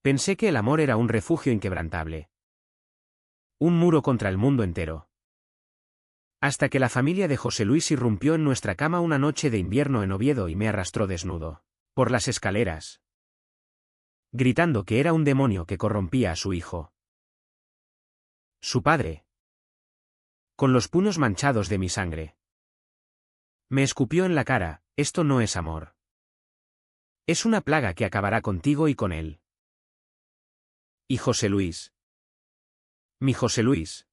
Pensé que el amor era un refugio inquebrantable. Un muro contra el mundo entero. Hasta que la familia de José Luis irrumpió en nuestra cama una noche de invierno en Oviedo y me arrastró desnudo por las escaleras, gritando que era un demonio que corrompía a su hijo. Su padre, con los puños manchados de mi sangre, me escupió en la cara: esto no es amor. Es una plaga que acabará contigo y con él. Y José Luis, mi José Luis,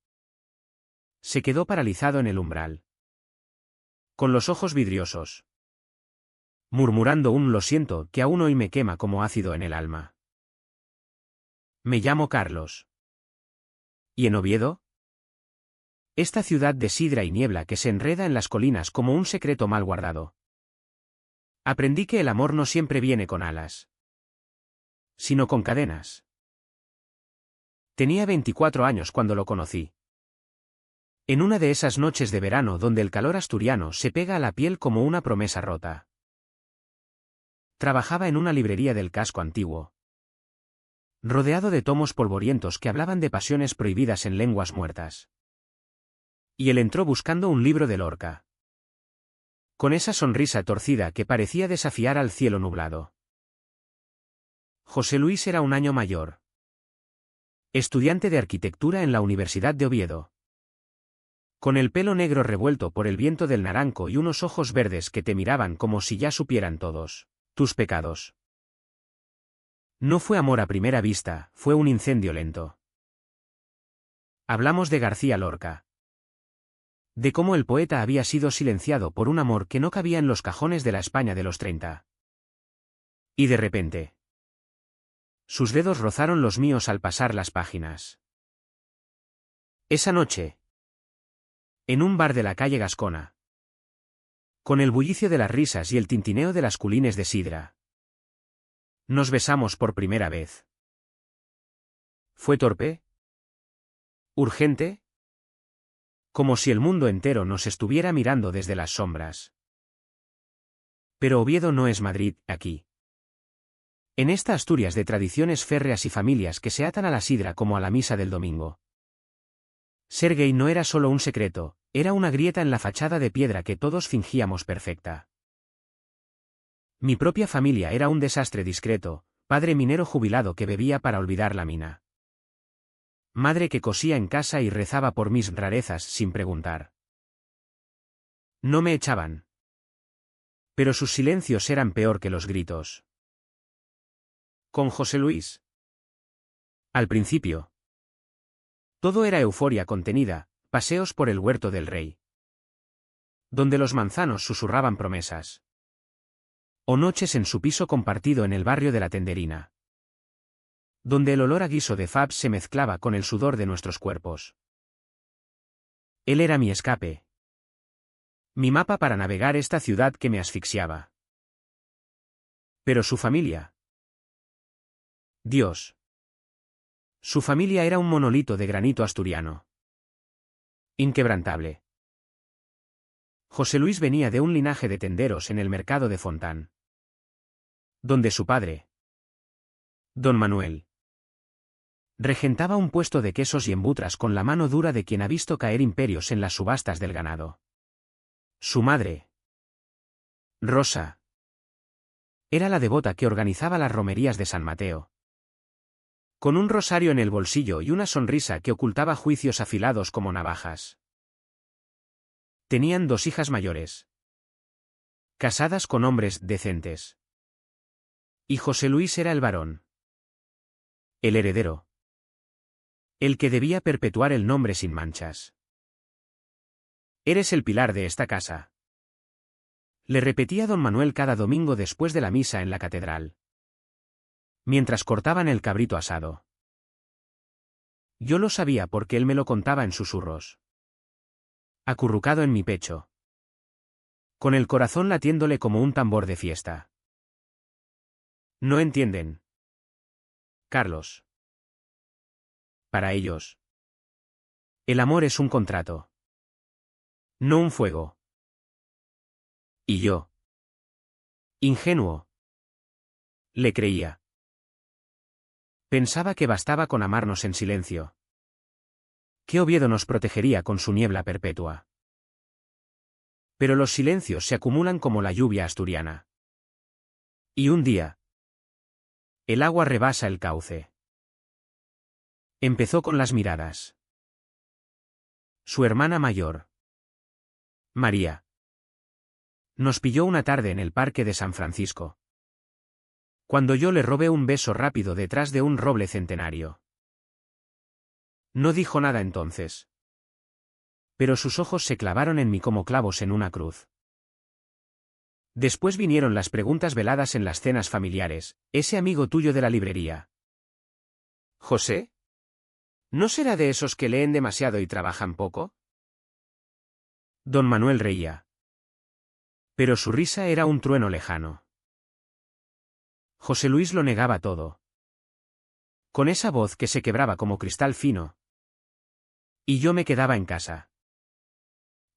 se quedó paralizado en el umbral, con los ojos vidriosos, murmurando un lo siento que aún hoy me quema como ácido en el alma. Me llamo Carlos. ¿Y en Oviedo? Esta ciudad de sidra y niebla que se enreda en las colinas como un secreto mal guardado. Aprendí que el amor no siempre viene con alas, sino con cadenas. Tenía 24 años cuando lo conocí. En una de esas noches de verano donde el calor asturiano se pega a la piel como una promesa rota. Trabajaba en una librería del casco antiguo, rodeado de tomos polvorientos que hablaban de pasiones prohibidas en lenguas muertas. Y él entró buscando un libro de Lorca, con esa sonrisa torcida que parecía desafiar al cielo nublado. José Luis era un año mayor, estudiante de arquitectura en la Universidad de Oviedo, con el pelo negro revuelto por el viento del naranco y unos ojos verdes que te miraban como si ya supieran todos tus pecados. No fue amor a primera vista, fue un incendio lento. Hablamos de García Lorca, de cómo el poeta había sido silenciado por un amor que no cabía en los cajones de la España de los 30. Y de repente, sus dedos rozaron los míos al pasar las páginas. Esa noche, en un bar de la calle Gascona, con el bullicio de las risas y el tintineo de las culines de sidra, nos besamos por primera vez. ¿Fue torpe? ¿Urgente? Como si el mundo entero nos estuviera mirando desde las sombras. Pero Oviedo no es Madrid, aquí. En esta Asturias de tradiciones férreas y familias que se atan a la sidra como a la misa del domingo. Ser gay no era solo un secreto, era una grieta en la fachada de piedra que todos fingíamos perfecta. Mi propia familia era un desastre discreto: padre minero jubilado que bebía para olvidar la mina. Madre que cosía en casa y rezaba por mis rarezas sin preguntar. No me echaban, pero sus silencios eran peor que los gritos. Con José Luis, al principio, todo era euforia contenida: paseos por el huerto del rey, donde los manzanos susurraban promesas, o noches en su piso compartido en el barrio de la Tenderina, donde el olor a guiso de fabs se mezclaba con el sudor de nuestros cuerpos. Él era mi escape, mi mapa para navegar esta ciudad que me asfixiaba. Pero su familia, Dios. Su familia era un monolito de granito asturiano, inquebrantable. José Luis venía de un linaje de tenderos en el mercado de Fontán, donde su padre, don Manuel, regentaba un puesto de quesos y embutras con la mano dura de quien ha visto caer imperios en las subastas del ganado. Su madre, Rosa, era la devota que organizaba las romerías de San Mateo, con un rosario en el bolsillo y una sonrisa que ocultaba juicios afilados como navajas. Tenían 2 hijas mayores, casadas con hombres decentes. Y José Luis era el varón, el heredero, el que debía perpetuar el nombre sin manchas. Eres el pilar de esta casa, le repetía don Manuel cada domingo después de la misa en la catedral, mientras cortaban el cabrito asado. Yo lo sabía porque él me lo contaba en susurros, acurrucado en mi pecho, con el corazón latiéndole como un tambor de fiesta. No entienden, Carlos. Para ellos, el amor es un contrato, no un fuego. Y yo, ingenuo, le creía. Pensaba que bastaba con amarnos en silencio. Que Oviedo nos protegería con su niebla perpetua. Pero los silencios se acumulan como la lluvia asturiana. Y un día, el agua rebasa el cauce. Empezó con las miradas. Su hermana mayor, María, nos pilló una tarde en el parque de San Francisco, cuando yo le robé un beso rápido detrás de un roble centenario. No dijo nada entonces. Pero sus ojos se clavaron en mí como clavos en una cruz. Después vinieron las preguntas veladas en las cenas familiares. ¿Ese amigo tuyo de la librería? ¿José? ¿No será de esos que leen demasiado y trabajan poco? Don Manuel reía. Pero su risa era un trueno lejano. José Luis lo negaba todo. Con esa voz que se quebraba como cristal fino. Y yo me quedaba en casa,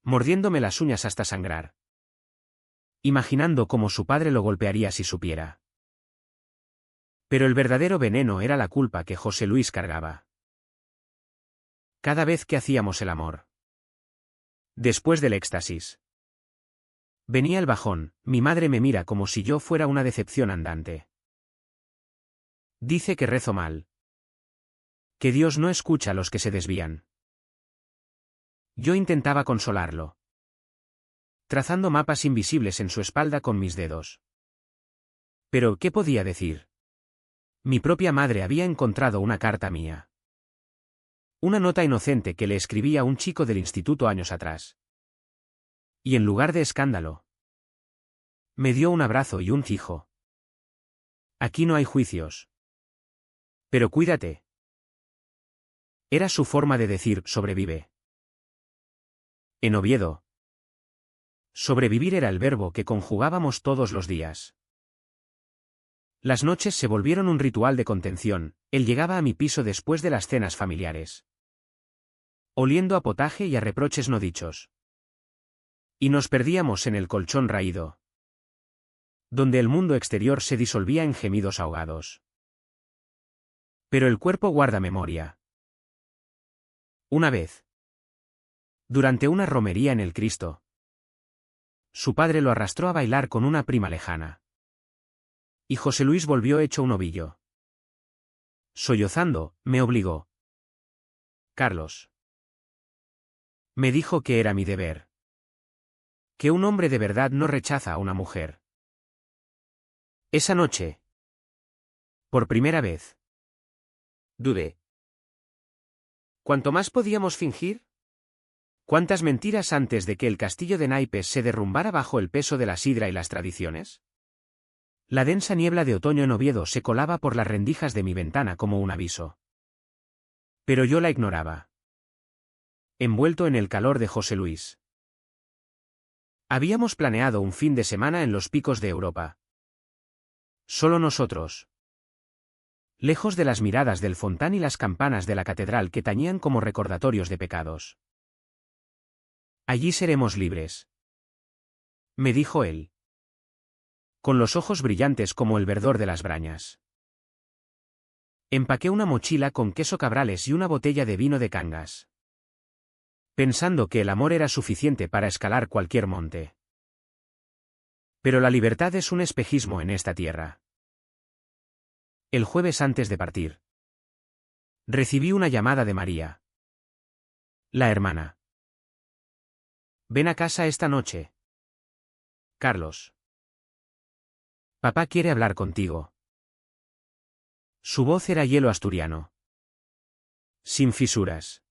mordiéndome las uñas hasta sangrar, imaginando cómo su padre lo golpearía si supiera. Pero el verdadero veneno era la culpa que José Luis cargaba. Cada vez que hacíamos el amor. Después del éxtasis. Venía el bajón, mi madre me mira como si yo fuera una decepción andante. Dice que rezo mal. Que Dios no escucha a los que se desvían. Yo intentaba consolarlo, trazando mapas invisibles en su espalda con mis dedos. Pero, ¿qué podía decir? Mi propia madre había encontrado una carta mía. Una nota inocente que le escribía a un chico del instituto años atrás. Y en lugar de escándalo, me dio un abrazo y un fijo. Aquí no hay juicios. Pero cuídate. Era su forma de decir sobrevive. En Oviedo, sobrevivir era el verbo que conjugábamos todos los días. Las noches se volvieron un ritual de contención. Él llegaba a mi piso después de las cenas familiares, oliendo a potaje y a reproches no dichos. Y nos perdíamos en el colchón raído, donde el mundo exterior se disolvía en gemidos ahogados. Pero el cuerpo guarda memoria. Una vez, durante una romería en el Cristo, su padre lo arrastró a bailar con una prima lejana. Y José Luis volvió hecho un ovillo. Sollozando, me obligó. Carlos. Me dijo que era mi deber. Que un hombre de verdad no rechaza a una mujer. Esa noche, por primera vez, dudé. ¿Cuánto más podíamos fingir? ¿Cuántas mentiras antes de que el castillo de naipes se derrumbara bajo el peso de la sidra y las tradiciones? La densa niebla de otoño en Oviedo se colaba por las rendijas de mi ventana como un aviso. Pero yo la ignoraba, envuelto en el calor de José Luis. Habíamos planeado un fin de semana en los picos de Europa. Solo nosotros. Lejos de las miradas del Fontán y las campanas de la catedral que tañían como recordatorios de pecados. Allí seremos libres, me dijo él, con los ojos brillantes como el verdor de las brañas. Empaqué una mochila con queso Cabrales y una botella de vino de Cangas, pensando que el amor era suficiente para escalar cualquier monte. Pero la libertad es un espejismo en esta tierra. El jueves antes de partir, recibí una llamada de María, la hermana. Ven a casa esta noche, Carlos. Papá quiere hablar contigo. Su voz era hielo asturiano, sin fisuras.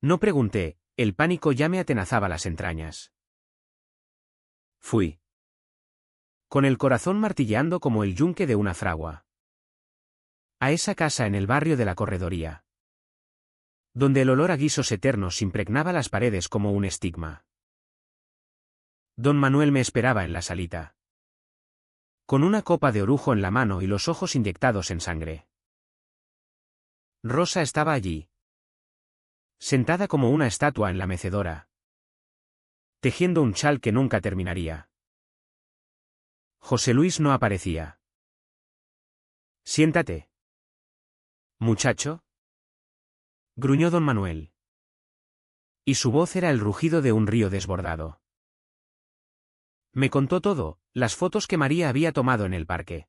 No pregunté, el pánico ya me atenazaba las entrañas. Fui, con el corazón martilleando como el yunque de una fragua, a esa casa en el barrio de la Corredoría, donde el olor a guisos eternos impregnaba las paredes como un estigma. Don Manuel me esperaba en la salita, con una copa de orujo en la mano y los ojos inyectados en sangre. Rosa estaba allí, sentada como una estatua en la mecedora, tejiendo un chal que nunca terminaría. José Luis no aparecía. Siéntate, Muchacho, gruñó don Manuel. Y su voz era el rugido de un río desbordado. Me contó todo, las fotos que María había tomado en el parque.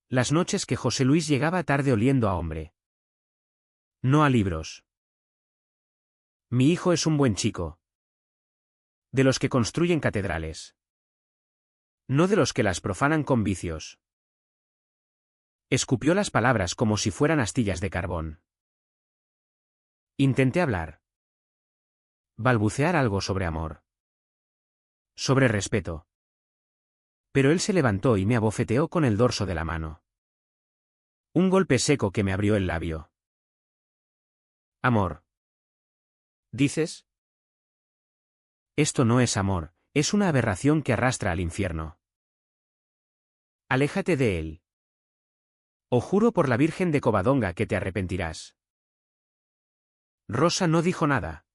Las noches que José Luis llegaba tarde oliendo a hombre. No a libros. Mi hijo es un buen chico. De los que construyen catedrales. No de los que las profanan con vicios. Escupió las palabras como si fueran astillas de carbón. Intenté hablar. Balbucear algo sobre amor. Sobre respeto. Pero él se levantó y me abofeteó con el dorso de la mano. Un golpe seco que me abrió el labio. Amor. ¿Dices? Esto no es amor, es una aberración que arrastra al infierno. Aléjate de él. O juro por la Virgen de Covadonga que te arrepentirás. Rosa no dijo nada.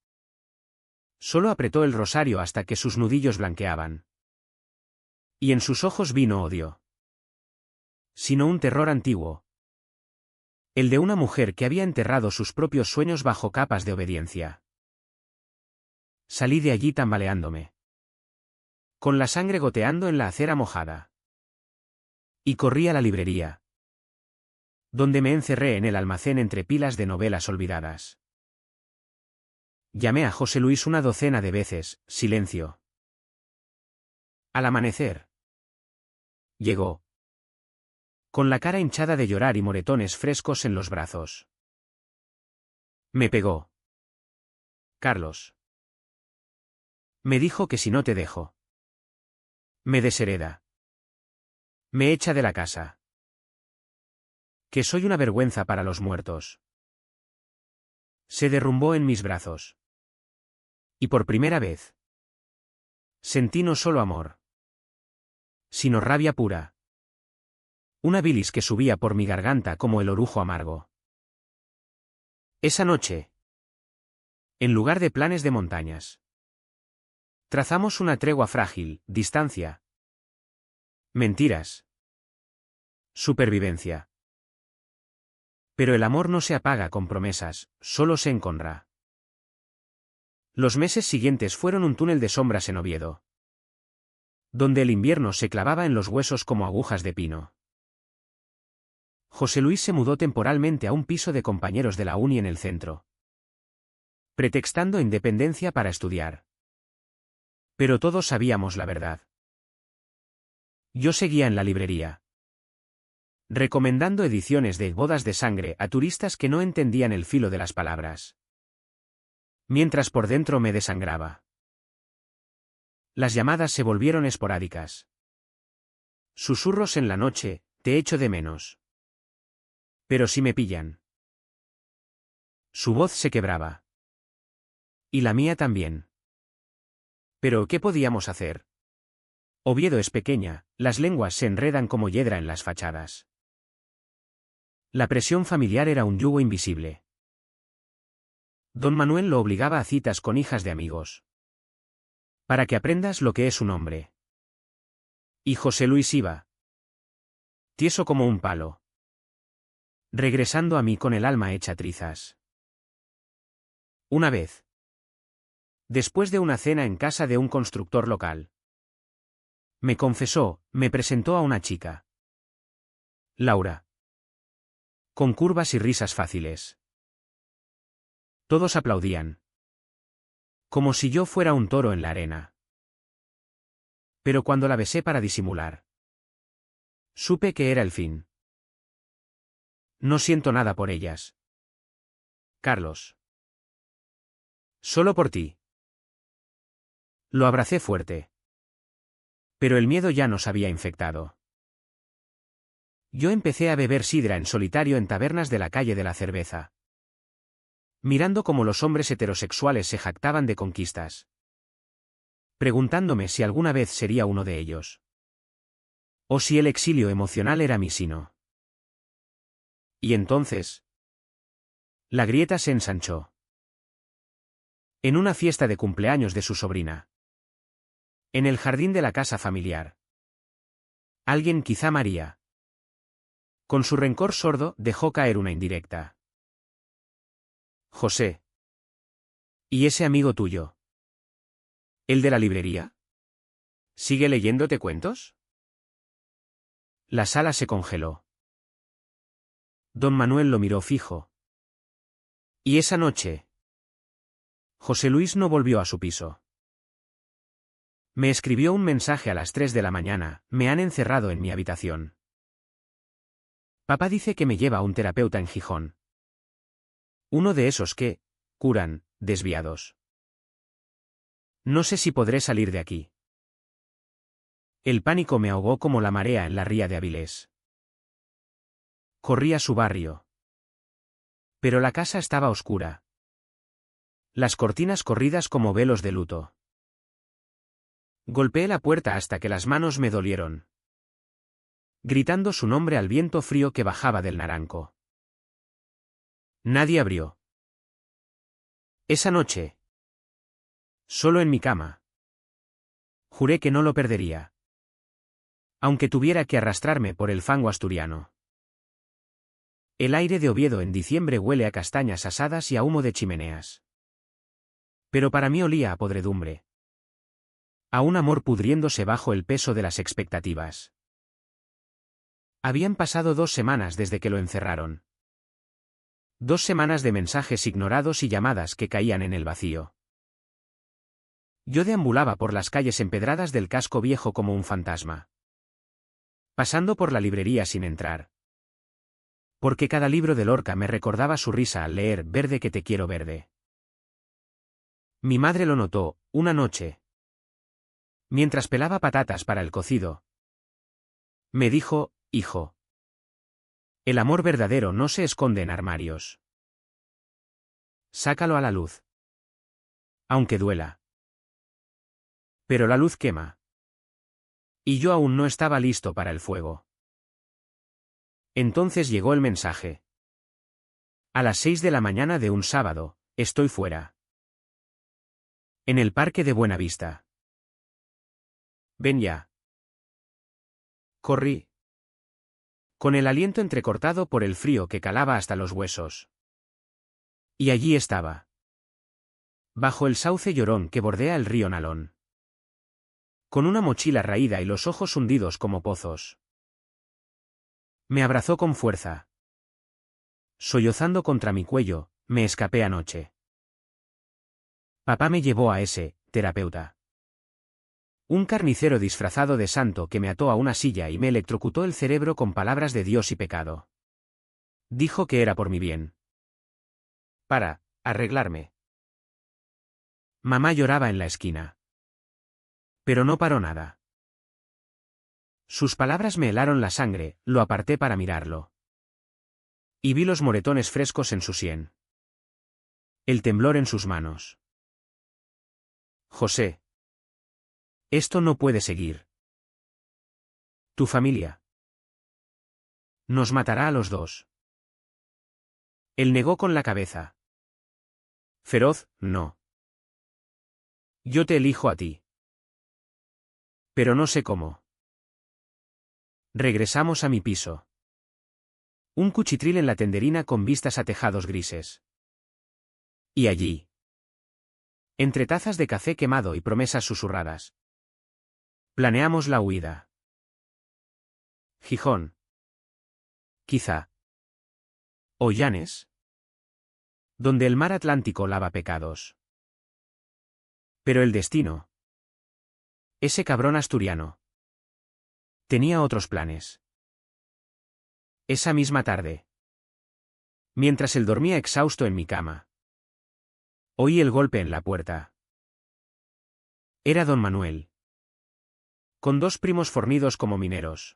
Solo apretó el rosario hasta que sus nudillos blanqueaban. Y en sus ojos vino odio. Sino un terror antiguo. El de una mujer que había enterrado sus propios sueños bajo capas de obediencia. Salí de allí tambaleándome. Con la sangre goteando en la acera mojada. Y corrí a la librería. Donde me encerré en el almacén entre pilas de novelas olvidadas. Llamé a José Luis una docena de veces, silencio. Al amanecer. Llegó. Con la cara hinchada de llorar y moretones frescos en los brazos. Me pegó. Carlos. Me dijo que si no te dejo. Me deshereda. Me echa de la casa. Que soy una vergüenza para los muertos. Se derrumbó en mis brazos. Y por primera vez. Sentí no solo amor. Sino rabia pura. Una bilis que subía por mi garganta como el orujo amargo. Esa noche. En lugar de planes de montañas. Trazamos una tregua frágil, distancia. Mentiras. Supervivencia. Pero el amor no se apaga con promesas, solo se enconra. Los meses siguientes fueron un túnel de sombras en Oviedo. Donde el invierno se clavaba en los huesos como agujas de pino. José Luis se mudó temporalmente a un piso de compañeros de la uni en el centro. Pretextando independencia para estudiar. Pero todos sabíamos la verdad. Yo seguía en la librería. Recomendando ediciones de Bodas de Sangre a turistas que no entendían el filo de las palabras. Mientras por dentro me desangraba. Las llamadas se volvieron esporádicas. Susurros en la noche, te echo de menos. Pero si me pillan. Su voz se quebraba. Y la mía también. Pero ¿qué podíamos hacer? Oviedo es pequeña, las lenguas se enredan como hiedra en las fachadas. La presión familiar era un yugo invisible. Don Manuel lo obligaba a citas con hijas de amigos. Para que aprendas lo que es un hombre. Y José Luis iba. Tieso como un palo. Regresando a mí con el alma hecha trizas. Una vez. Después de una cena en casa de un constructor local. Me confesó, me presentó a una chica. Laura. Con curvas y risas fáciles. Todos aplaudían. Como si yo fuera un toro en la arena. Pero cuando la besé para disimular. Supe que era el fin. No siento nada por ellas. Carlos. Solo por ti. Lo abracé fuerte. Pero el miedo ya nos había infectado. Yo empecé a beber sidra en solitario en tabernas de la calle de la Cerveza. Mirando cómo los hombres heterosexuales se jactaban de conquistas. Preguntándome si alguna vez sería uno de ellos. O si el exilio emocional era mi sino. Y entonces. La grieta se ensanchó. En una fiesta de cumpleaños de su sobrina. En el jardín de la casa familiar. Alguien, quizá María. Con su rencor sordo, dejó caer una indirecta. José. ¿Y ese amigo tuyo? ¿El de la librería? ¿Sigue leyéndote cuentos? La sala se congeló. Don Manuel lo miró fijo. ¿Y esa noche? José Luis no volvió a su piso. Me escribió un mensaje a las 3 de la mañana, me han encerrado en mi habitación. Papá dice que me lleva a un terapeuta en Gijón. Uno de esos que curan desviados. No sé si podré salir de aquí. El pánico me ahogó como la marea en la ría de Avilés. Corrí a su barrio. Pero la casa estaba oscura. Las cortinas corridas como velos de luto. Golpeé la puerta hasta que las manos me dolieron. Gritando su nombre al viento frío que bajaba del naranco. Nadie abrió. Esa noche. Solo en mi cama. Juré que no lo perdería. Aunque tuviera que arrastrarme por el fango asturiano. El aire de Oviedo en diciembre huele a castañas asadas y a humo de chimeneas. Pero para mí olía a podredumbre. A un amor pudriéndose bajo el peso de las expectativas. Habían pasado 2 semanas desde que lo encerraron. 2 semanas de mensajes ignorados y llamadas que caían en el vacío. Yo deambulaba por las calles empedradas del casco viejo como un fantasma. Pasando por la librería sin entrar. Porque cada libro de Lorca me recordaba su risa al leer Verde que te quiero verde. Mi madre lo notó, una noche. Mientras pelaba patatas para el cocido. Me dijo, hijo. El amor verdadero no se esconde en armarios. Sácalo a la luz. Aunque duela. Pero la luz quema. Y yo aún no estaba listo para el fuego. Entonces llegó el mensaje. A las 6 de la mañana de un sábado, estoy fuera. En el parque de Buenavista. Ven ya. Corrí. Con el aliento entrecortado por el frío que calaba hasta los huesos. Y allí estaba. Bajo el sauce llorón que bordea el río Nalón. Con una mochila raída y los ojos hundidos como pozos. Me abrazó con fuerza. Sollozando contra mi cuello, me escapé anoche. Papá me llevó a ese terapeuta. Un carnicero disfrazado de santo que me ató a una silla y me electrocutó el cerebro con palabras de Dios y pecado. Dijo que era por mi bien. Para arreglarme. Mamá lloraba en la esquina. Pero no paró nada. Sus palabras me helaron la sangre, lo aparté para mirarlo. Y vi los moretones frescos en su sien. El temblor en sus manos. José. Esto no puede seguir. Tu familia. Nos matará a los dos. Él negó con la cabeza. Feroz, no. Yo te elijo a ti. Pero no sé cómo. Regresamos a mi piso. Un cuchitril en la tenderina con vistas a tejados grises. Y allí. Entre tazas de café quemado y promesas susurradas. Planeamos la huida. Gijón. Quizá. O Llanes. Donde el mar Atlántico lava pecados. Pero el destino. Ese cabrón asturiano. Tenía otros planes. Esa misma tarde. Mientras él dormía exhausto en mi cama. Oí el golpe en la puerta. Era don Manuel. Con 2 primos fornidos como mineros.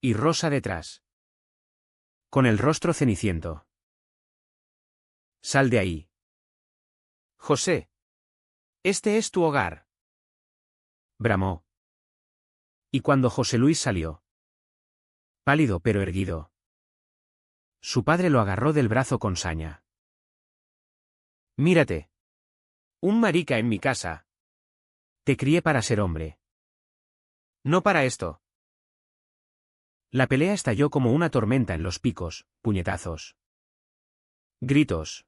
Y Rosa detrás. Con el rostro ceniciento. Sal de ahí. José. Este es tu hogar. Bramó. Y cuando José Luis salió. Pálido pero erguido. Su padre lo agarró del brazo con saña. Mírate. Un marica en mi casa. Te crié para ser hombre. No para esto. La pelea estalló como una tormenta en los picos, puñetazos. Gritos.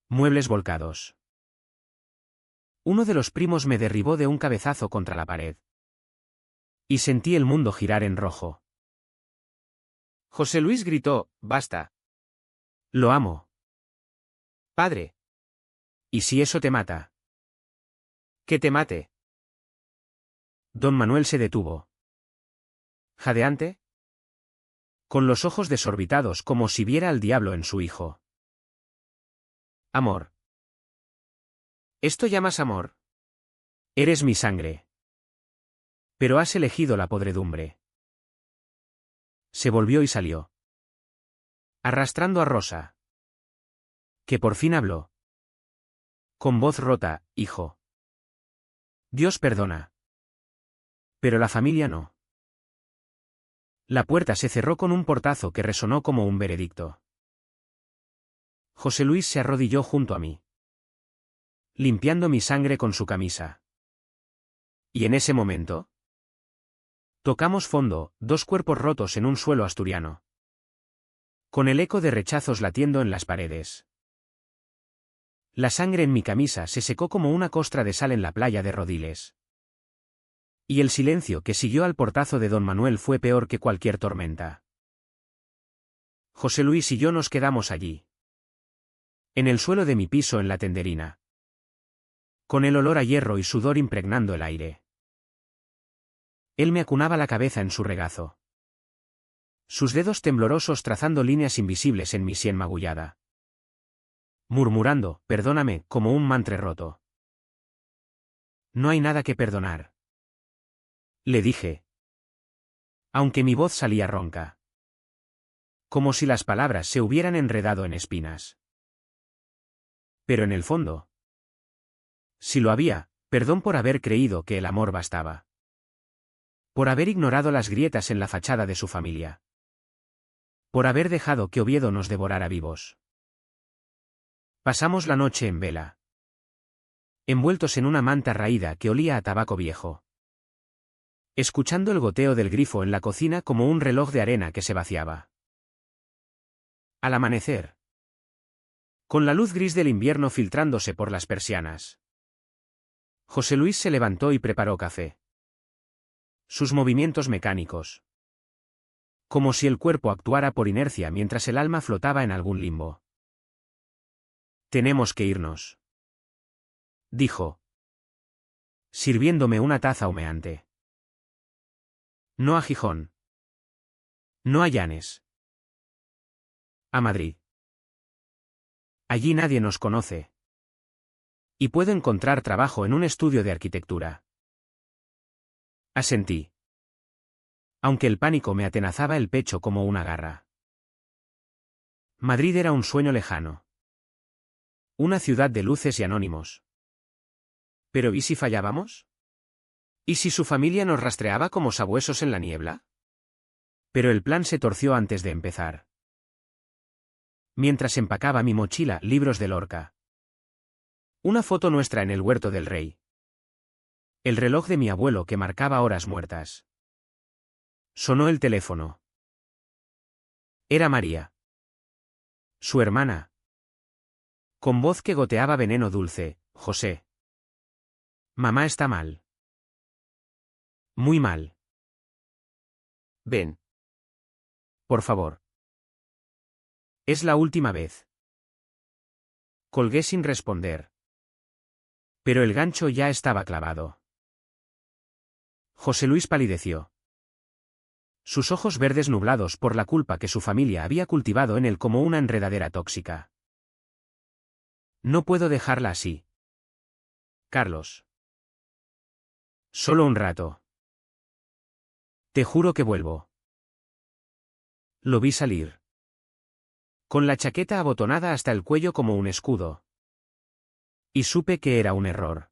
Muebles volcados. Uno de los primos me derribó de un cabezazo contra la pared. Y sentí el mundo girar en rojo. José Luis gritó, «¡Basta! Lo amo. Padre. ¿Y si eso te mata?» «Que te mate». Don Manuel se detuvo. Jadeante, con los ojos desorbitados como si viera al diablo en su hijo. «Amor. ¿Esto llamas amor? Eres mi sangre. Pero has elegido la podredumbre». Se volvió y salió. Arrastrando a Rosa. Que por fin habló. Con voz rota, «Hijo. Dios perdona. Pero la familia no». La puerta se cerró con un portazo que resonó como un veredicto. José Luis se arrodilló junto a mí, limpiando mi sangre con su camisa. Y en ese momento, tocamos fondo, dos cuerpos rotos en un suelo asturiano, con el eco de rechazos latiendo en las paredes. La sangre en mi camisa se secó como una costra de sal en la playa de Rodiles. Y el silencio que siguió al portazo de don Manuel fue peor que cualquier tormenta. José Luis y yo nos quedamos allí, en el suelo de mi piso en la tenderina, con el olor a hierro y sudor impregnando el aire. Él me acunaba la cabeza en su regazo, sus dedos temblorosos trazando líneas invisibles en mi sien magullada, murmurando, «Perdóname», como un mantre roto. «No hay nada que perdonar», le dije, aunque mi voz salía ronca, como si las palabras se hubieran enredado en espinas. Pero en el fondo, si lo había, perdón por haber creído que el amor bastaba. Por haber ignorado las grietas en la fachada de su familia. Por haber dejado que Oviedo nos devorara vivos. Pasamos la noche en vela, envueltos en una manta raída que olía a tabaco viejo, escuchando el goteo del grifo en la cocina como un reloj de arena que se vaciaba. Al amanecer, con la luz gris del invierno filtrándose por las persianas, José Luis se levantó y preparó café. Sus movimientos mecánicos, como si el cuerpo actuara por inercia mientras el alma flotaba en algún limbo. «Tenemos que irnos», dijo, sirviéndome una taza humeante. «No a Gijón. No a Llanes. A Madrid. Allí nadie nos conoce. Y puedo encontrar trabajo en un estudio de arquitectura». Asentí, aunque el pánico me atenazaba el pecho como una garra. Madrid era un sueño lejano. Una ciudad de luces y anónimos. ¿Pero y si fallábamos? ¿Y si su familia nos rastreaba como sabuesos en la niebla? Pero el plan se torció antes de empezar. Mientras empacaba mi mochila, libros de Lorca. Una foto nuestra en el huerto del rey. El reloj de mi abuelo que marcaba horas muertas. Sonó el teléfono. Era María. Su hermana. Con voz que goteaba veneno dulce, «José. Mamá está mal. Muy mal. Ven. Por favor. Es la última vez». Colgué sin responder. Pero el gancho ya estaba clavado. José Luis palideció. Sus ojos verdes nublados por la culpa que su familia había cultivado en él como una enredadera tóxica. «No puedo dejarla así. Carlos. Solo un rato. Te juro que vuelvo». Lo vi salir, con la chaqueta abotonada hasta el cuello como un escudo. Y supe que era un error.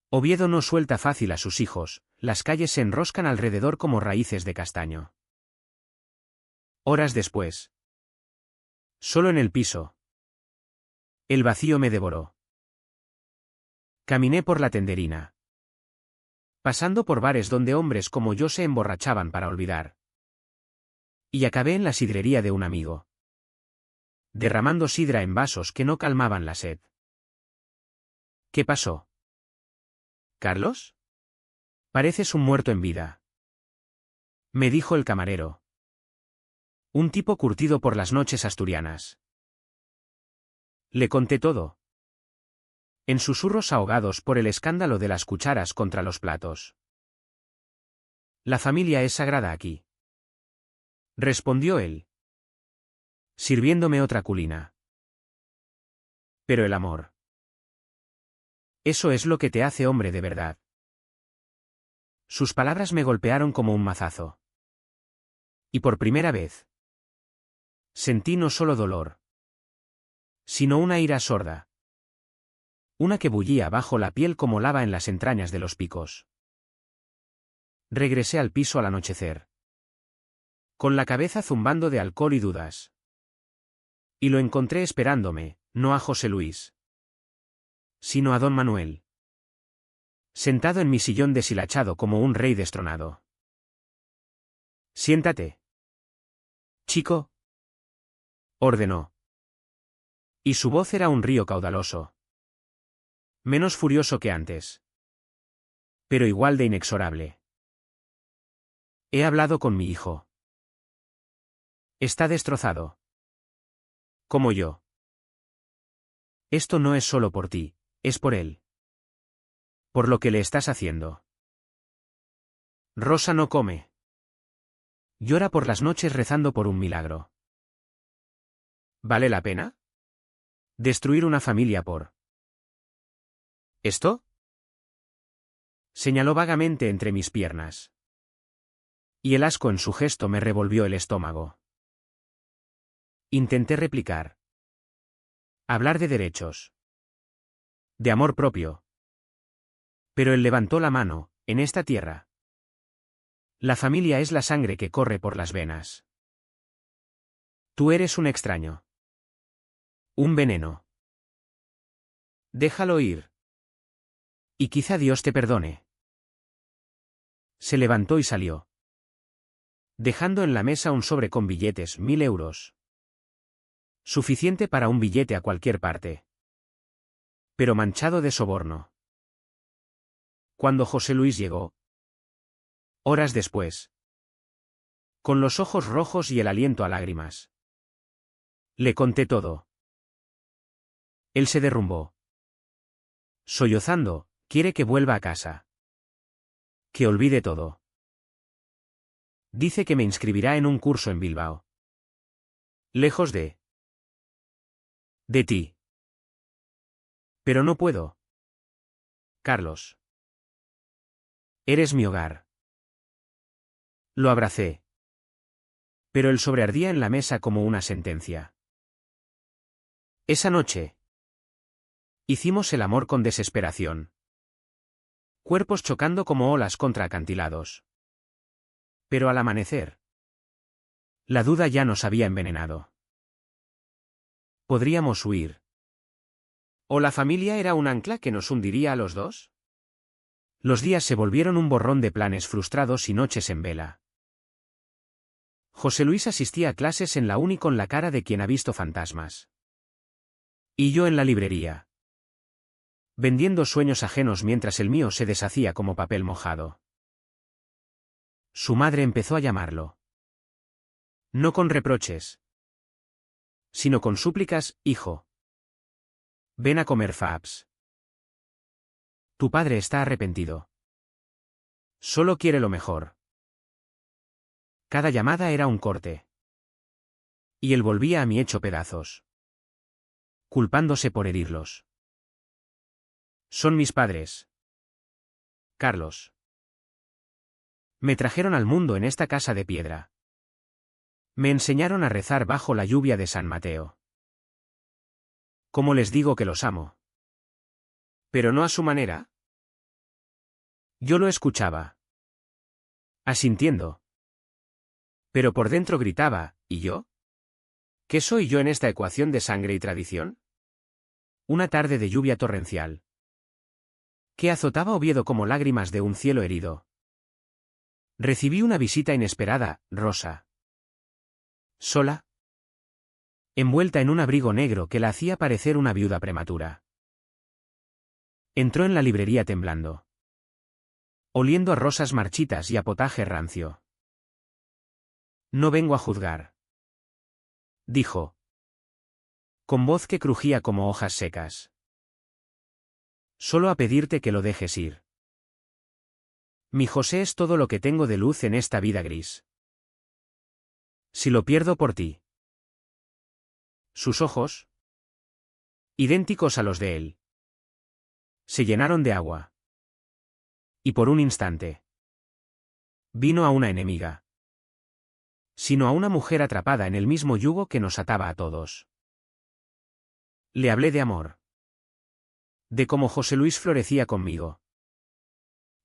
Oviedo no suelta fácil a sus hijos, las calles se enroscan alrededor como raíces de castaño. Horas después, solo en el piso, el vacío me devoró. Caminé por la tenderina, pasando por bares donde hombres como yo se emborrachaban para olvidar. Y acabé en la sidrería de un amigo, derramando sidra en vasos que no calmaban la sed. ¿Qué pasó? ¿Carlos? Pareces un muerto en vida, me dijo el camarero. Un tipo curtido por las noches asturianas. Le conté todo, en susurros ahogados por el escándalo de las cucharas contra los platos. La familia es sagrada aquí, respondió él, sirviéndome otra culina. Pero el amor. Eso es lo que te hace hombre de verdad. Sus palabras me golpearon como un mazazo. Y por primera vez, sentí no solo dolor, sino una ira sorda. Una que bullía bajo la piel como lava en las entrañas de los picos. Regresé al piso al anochecer, con la cabeza zumbando de alcohol y dudas. Y lo encontré esperándome, no a José Luis, sino a don Manuel, sentado en mi sillón deshilachado como un rey destronado. Siéntate, chico, ordenó. Y su voz era un río caudaloso, menos furioso que antes, pero igual de inexorable. He hablado con mi hijo. Está destrozado, como yo. Esto no es solo por ti, es por él. Por lo que le estás haciendo. Rosa no come. Llora por las noches rezando por un milagro. ¿Vale la pena? ¿Destruir una familia por esto? Señaló vagamente entre mis piernas. Y el asco en su gesto me revolvió el estómago. Intenté replicar. Hablar de derechos. De amor propio. Pero él levantó la mano, en esta tierra. La familia es la sangre que corre por las venas. Tú eres un extraño. Un veneno. Déjalo ir. Y quizá Dios te perdone. Se levantó y salió, dejando en la mesa un sobre con billetes, 1000 euros. Suficiente para un billete a cualquier parte. Pero manchado de soborno. Cuando José Luis llegó, horas después, con los ojos rojos y el aliento a lágrimas, le conté todo. Él se derrumbó. Sollozando, quiere que vuelva a casa. Que olvide todo. Dice que me inscribirá en un curso en Bilbao. Lejos de ti. Pero no puedo. Carlos. Eres mi hogar. Lo abracé. Pero el sobre ardía en la mesa como una sentencia. Esa noche, hicimos el amor con desesperación. Cuerpos chocando como olas contra acantilados. Pero al amanecer, la duda ya nos había envenenado. ¿Podríamos huir? ¿O la familia era un ancla que nos hundiría a los dos? Los días se volvieron un borrón de planes frustrados y noches en vela. José Luis asistía a clases en la uni con la cara de quien ha visto fantasmas. Y yo en la librería, vendiendo sueños ajenos mientras el mío se deshacía como papel mojado. Su madre empezó a llamarlo. No con reproches, sino con súplicas: hijo, ven a comer Fabs. Tu padre está arrepentido. Solo quiere lo mejor. Cada llamada era un corte. Y él volvía a mí hecho pedazos, culpándose por herirlos. Son mis padres, Carlos. Me trajeron al mundo en esta casa de piedra. Me enseñaron a rezar bajo la lluvia de San Mateo. ¿Cómo les digo que los amo? Pero no a su manera. Yo lo escuchaba, asintiendo. Pero por dentro gritaba: ¿y yo? ¿Qué soy yo en esta ecuación de sangre y tradición? Una tarde de lluvia torrencial, que azotaba Oviedo como lágrimas de un cielo herido. Recibí una visita inesperada, Rosa. Sola, envuelta en un abrigo negro que la hacía parecer una viuda prematura. Entró en la librería temblando, oliendo a rosas marchitas y a potaje rancio. No vengo a juzgar, dijo, con voz que crujía como hojas secas. Solo a pedirte que lo dejes ir. Mi José es todo lo que tengo de luz en esta vida gris. Si lo pierdo por ti. Sus ojos, idénticos a los de él, se llenaron de agua. Y por un instante, vino a una enemiga, sino a una mujer atrapada en el mismo yugo que nos ataba a todos. Le hablé de amor. De cómo José Luis florecía conmigo.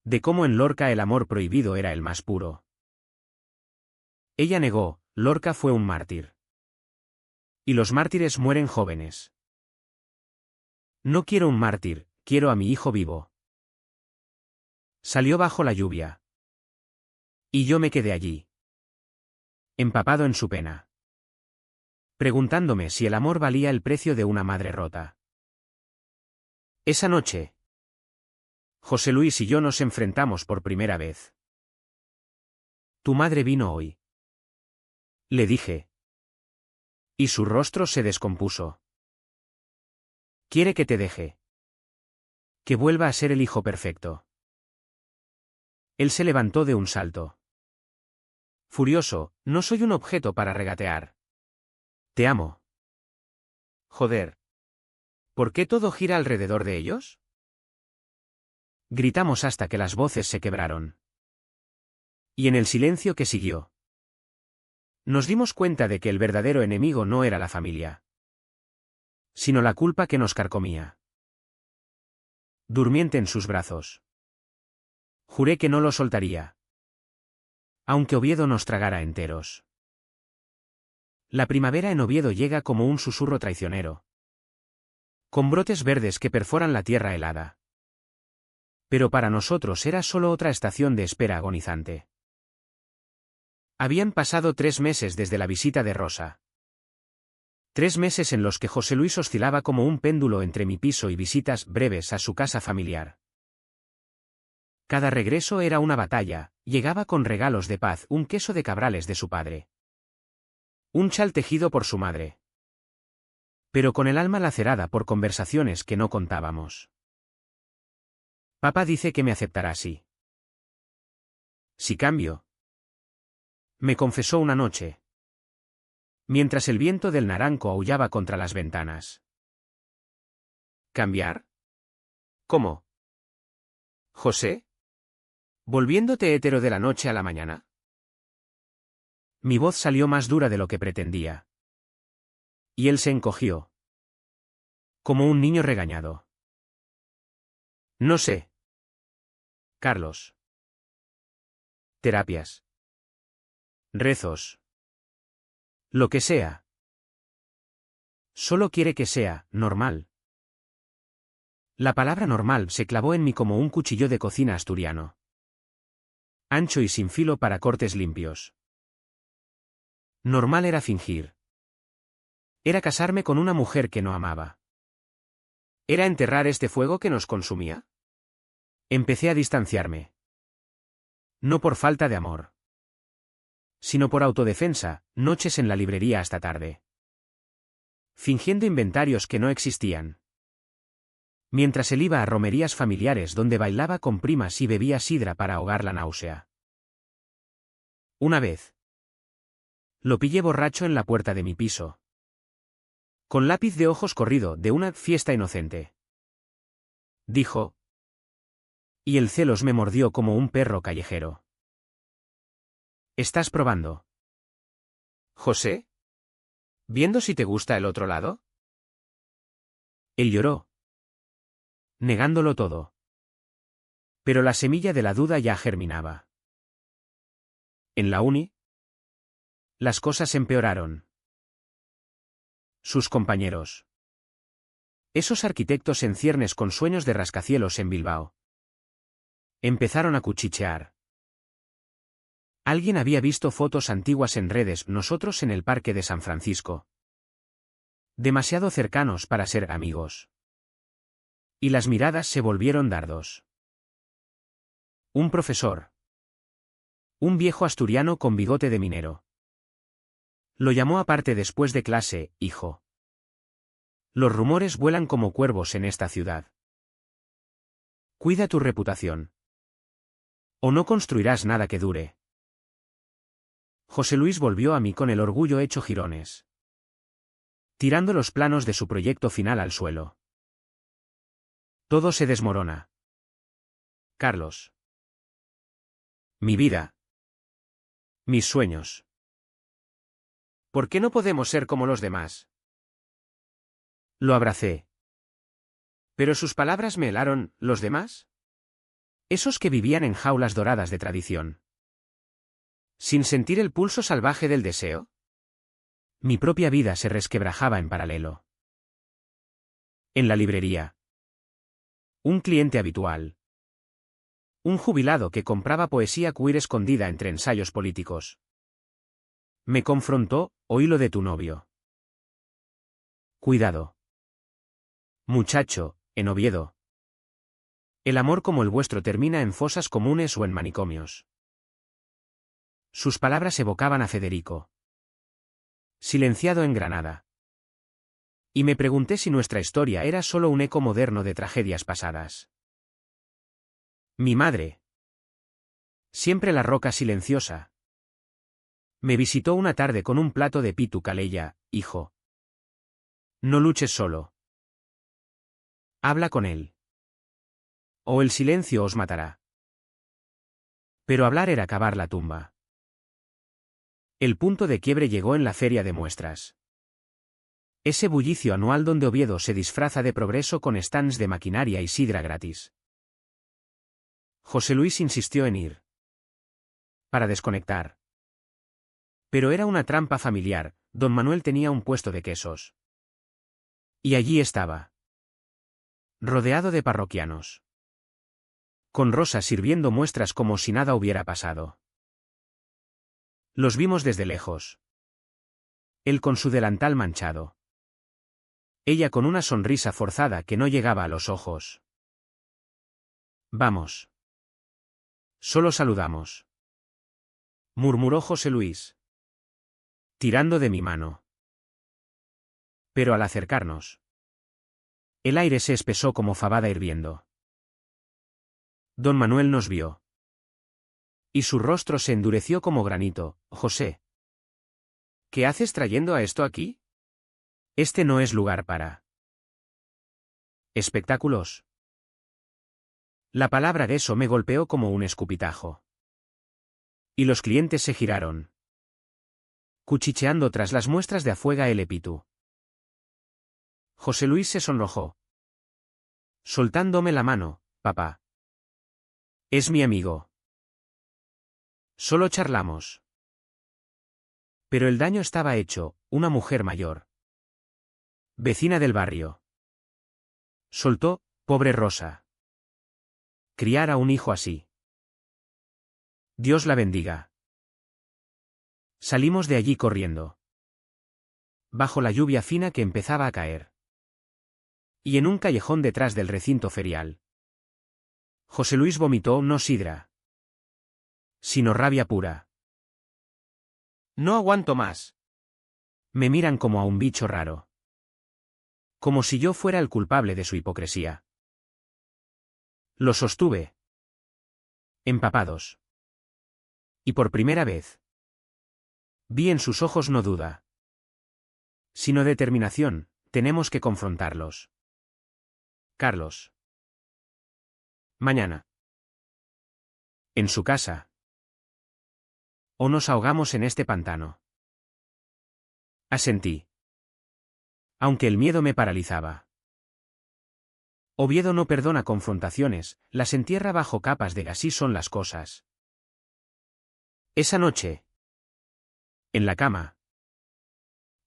De cómo en Lorca el amor prohibido era el más puro. Ella negó, Lorca fue un mártir. Y los mártires mueren jóvenes. No quiero un mártir, quiero a mi hijo vivo. Salió bajo la lluvia. Y yo me quedé allí, empapado en su pena, preguntándome si el amor valía el precio de una madre rota. Esa noche, José Luis y yo nos enfrentamos por primera vez. Tu madre vino hoy, le dije. Y su rostro se descompuso. Quiere que te deje. Que vuelva a ser el hijo perfecto. Él se levantó de un salto. Furioso, no soy un objeto para regatear. Te amo. Joder. ¿Por qué todo gira alrededor de ellos? Gritamos hasta que las voces se quebraron. Y en el silencio que siguió, nos dimos cuenta de que el verdadero enemigo no era la familia, sino la culpa que nos carcomía. Durmiente en sus brazos. Juré que no lo soltaría, aunque Oviedo nos tragara enteros. La primavera en Oviedo llega como un susurro traicionero, con brotes verdes que perforan la tierra helada. Pero para nosotros era solo otra estación de espera agonizante. Habían pasado 3 meses desde la visita de Rosa. 3 meses en los que José Luis oscilaba como un péndulo entre mi piso y visitas breves a su casa familiar. Cada regreso era una batalla, llegaba con regalos de paz, un queso de cabrales de su padre, un chal tejido por su madre. Pero con el alma lacerada por conversaciones que no contábamos. Papá dice que me aceptará así. Si cambio. Me confesó una noche, mientras el viento del naranco aullaba contra las ventanas. ¿Cambiar? ¿Cómo? ¿José? ¿Volviéndote hétero de la noche a la mañana? Mi voz salió más dura de lo que pretendía. Y él se encogió, como un niño regañado. No sé. Carlos. Terapias. Rezos. Lo que sea. Solo quiere que sea normal. La palabra normal se clavó en mí como un cuchillo de cocina asturiano. Ancho y sin filo para cortes limpios. Normal era fingir. Era casarme con una mujer que no amaba. ¿Era enterrar este fuego que nos consumía? Empecé a distanciarme. No por falta de amor, sino por autodefensa, noches en la librería hasta tarde, fingiendo inventarios que no existían. Mientras él iba a romerías familiares donde bailaba con primas y bebía sidra para ahogar la náusea. Una vez, lo pillé borracho en la puerta de mi piso, con lápiz de ojos corrido de una fiesta inocente. Dijo, y el celos me mordió como un perro callejero. ¿Estás probando? ¿José? ¿Viendo si te gusta el otro lado? Él lloró, negándolo todo. Pero la semilla de la duda ya germinaba. En la uni, las cosas empeoraron. Sus compañeros. Esos arquitectos en ciernes con sueños de rascacielos en Bilbao. Empezaron a cuchichear. Alguien había visto fotos antiguas en redes, nosotros en el parque de San Francisco. Demasiado cercanos para ser amigos. Y las miradas se volvieron dardos. Un profesor. Un viejo asturiano con bigote de minero. Lo llamó aparte después de clase, hijo. Los rumores vuelan como cuervos en esta ciudad. Cuida tu reputación. O no construirás nada que dure. José Luis volvió a mí con el orgullo hecho jirones. Tirando los planos de su proyecto final al suelo. Todo se desmorona. Carlos. Mi vida. Mis sueños. ¿Por qué no podemos ser como los demás? Lo abracé. Pero sus palabras me helaron, ¿los demás? Esos que vivían en jaulas doradas de tradición. Sin sentir el pulso salvaje del deseo. Mi propia vida se resquebrajaba en paralelo. En la librería. Un cliente habitual. Un jubilado que compraba poesía queer escondida entre ensayos políticos. Me confrontó, oí lo de tu novio. Cuidado. Muchacho, en Oviedo. El amor como el vuestro termina en fosas comunes o en manicomios. Sus palabras evocaban a Federico. Silenciado en Granada. Y me pregunté si nuestra historia era solo un eco moderno de tragedias pasadas. Mi madre. Siempre la roca silenciosa. Me visitó una tarde con un plato de pitu calella, hijo. No luches solo. Habla con él. O el silencio os matará. Pero hablar era cavar la tumba. El punto de quiebre llegó en la feria de muestras. Ese bullicio anual donde Oviedo se disfraza de progreso con stands de maquinaria y sidra gratis. José Luis insistió en ir. Para desconectar. Pero era una trampa familiar, don Manuel tenía un puesto de quesos. Y allí estaba. Rodeado de parroquianos. Con Rosa sirviendo muestras como si nada hubiera pasado. Los vimos desde lejos. Él con su delantal manchado. Ella con una sonrisa forzada que no llegaba a los ojos. Vamos. Solo saludamos. Murmuró José Luis. Tirando de mi mano. Pero al acercarnos. El aire se espesó como fabada hirviendo. Don Manuel nos vio. Y su rostro se endureció como granito. José. ¿Qué haces trayendo a esto aquí? Este no es lugar para espectáculos. La palabra de eso me golpeó como un escupitajo. Y los clientes se giraron. Cuchicheando tras las muestras de afuera el epitú. José Luis se sonrojó. Soltándome la mano, papá. Es mi amigo. Solo charlamos. Pero el daño estaba hecho, una mujer mayor. Vecina del barrio. Soltó, pobre Rosa. Criar a un hijo así. Dios la bendiga. Salimos de allí corriendo. Bajo la lluvia fina que empezaba a caer. Y en un callejón detrás del recinto ferial. José Luis vomitó no sidra, sino rabia pura. No aguanto más. Me miran como a un bicho raro. Como si yo fuera el culpable de su hipocresía. Lo sostuve. Empapados. Y por primera vez. Vi en sus ojos no duda. Sino determinación, tenemos que confrontarlos. Carlos. Mañana. En su casa. O nos ahogamos en este pantano. Asentí. Aunque el miedo me paralizaba. Oviedo no perdona confrontaciones, las entierra bajo capas de así son las cosas. Esa noche. En la cama.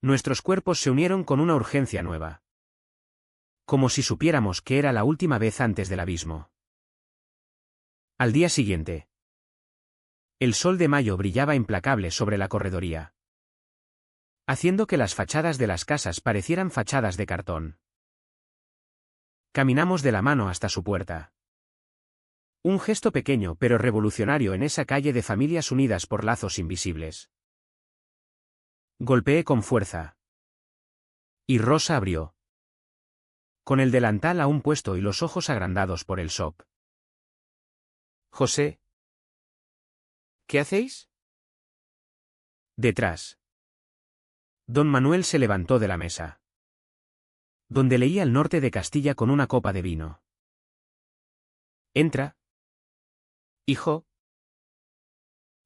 Nuestros cuerpos se unieron con una urgencia nueva. Como si supiéramos que era la última vez antes del abismo. Al día siguiente. El sol de mayo brillaba implacable sobre la corredoría, haciendo que las fachadas de las casas parecieran fachadas de cartón. Caminamos de la mano hasta su puerta. Un gesto pequeño pero revolucionario en esa calle de familias unidas por lazos invisibles. Golpeé con fuerza. Y Rosa abrió. Con el delantal aún puesto y los ojos agrandados por el shock. José. ¿Qué hacéis? Detrás. Don Manuel se levantó de la mesa, donde leía el norte de Castilla con una copa de vino. Entra. Hijo.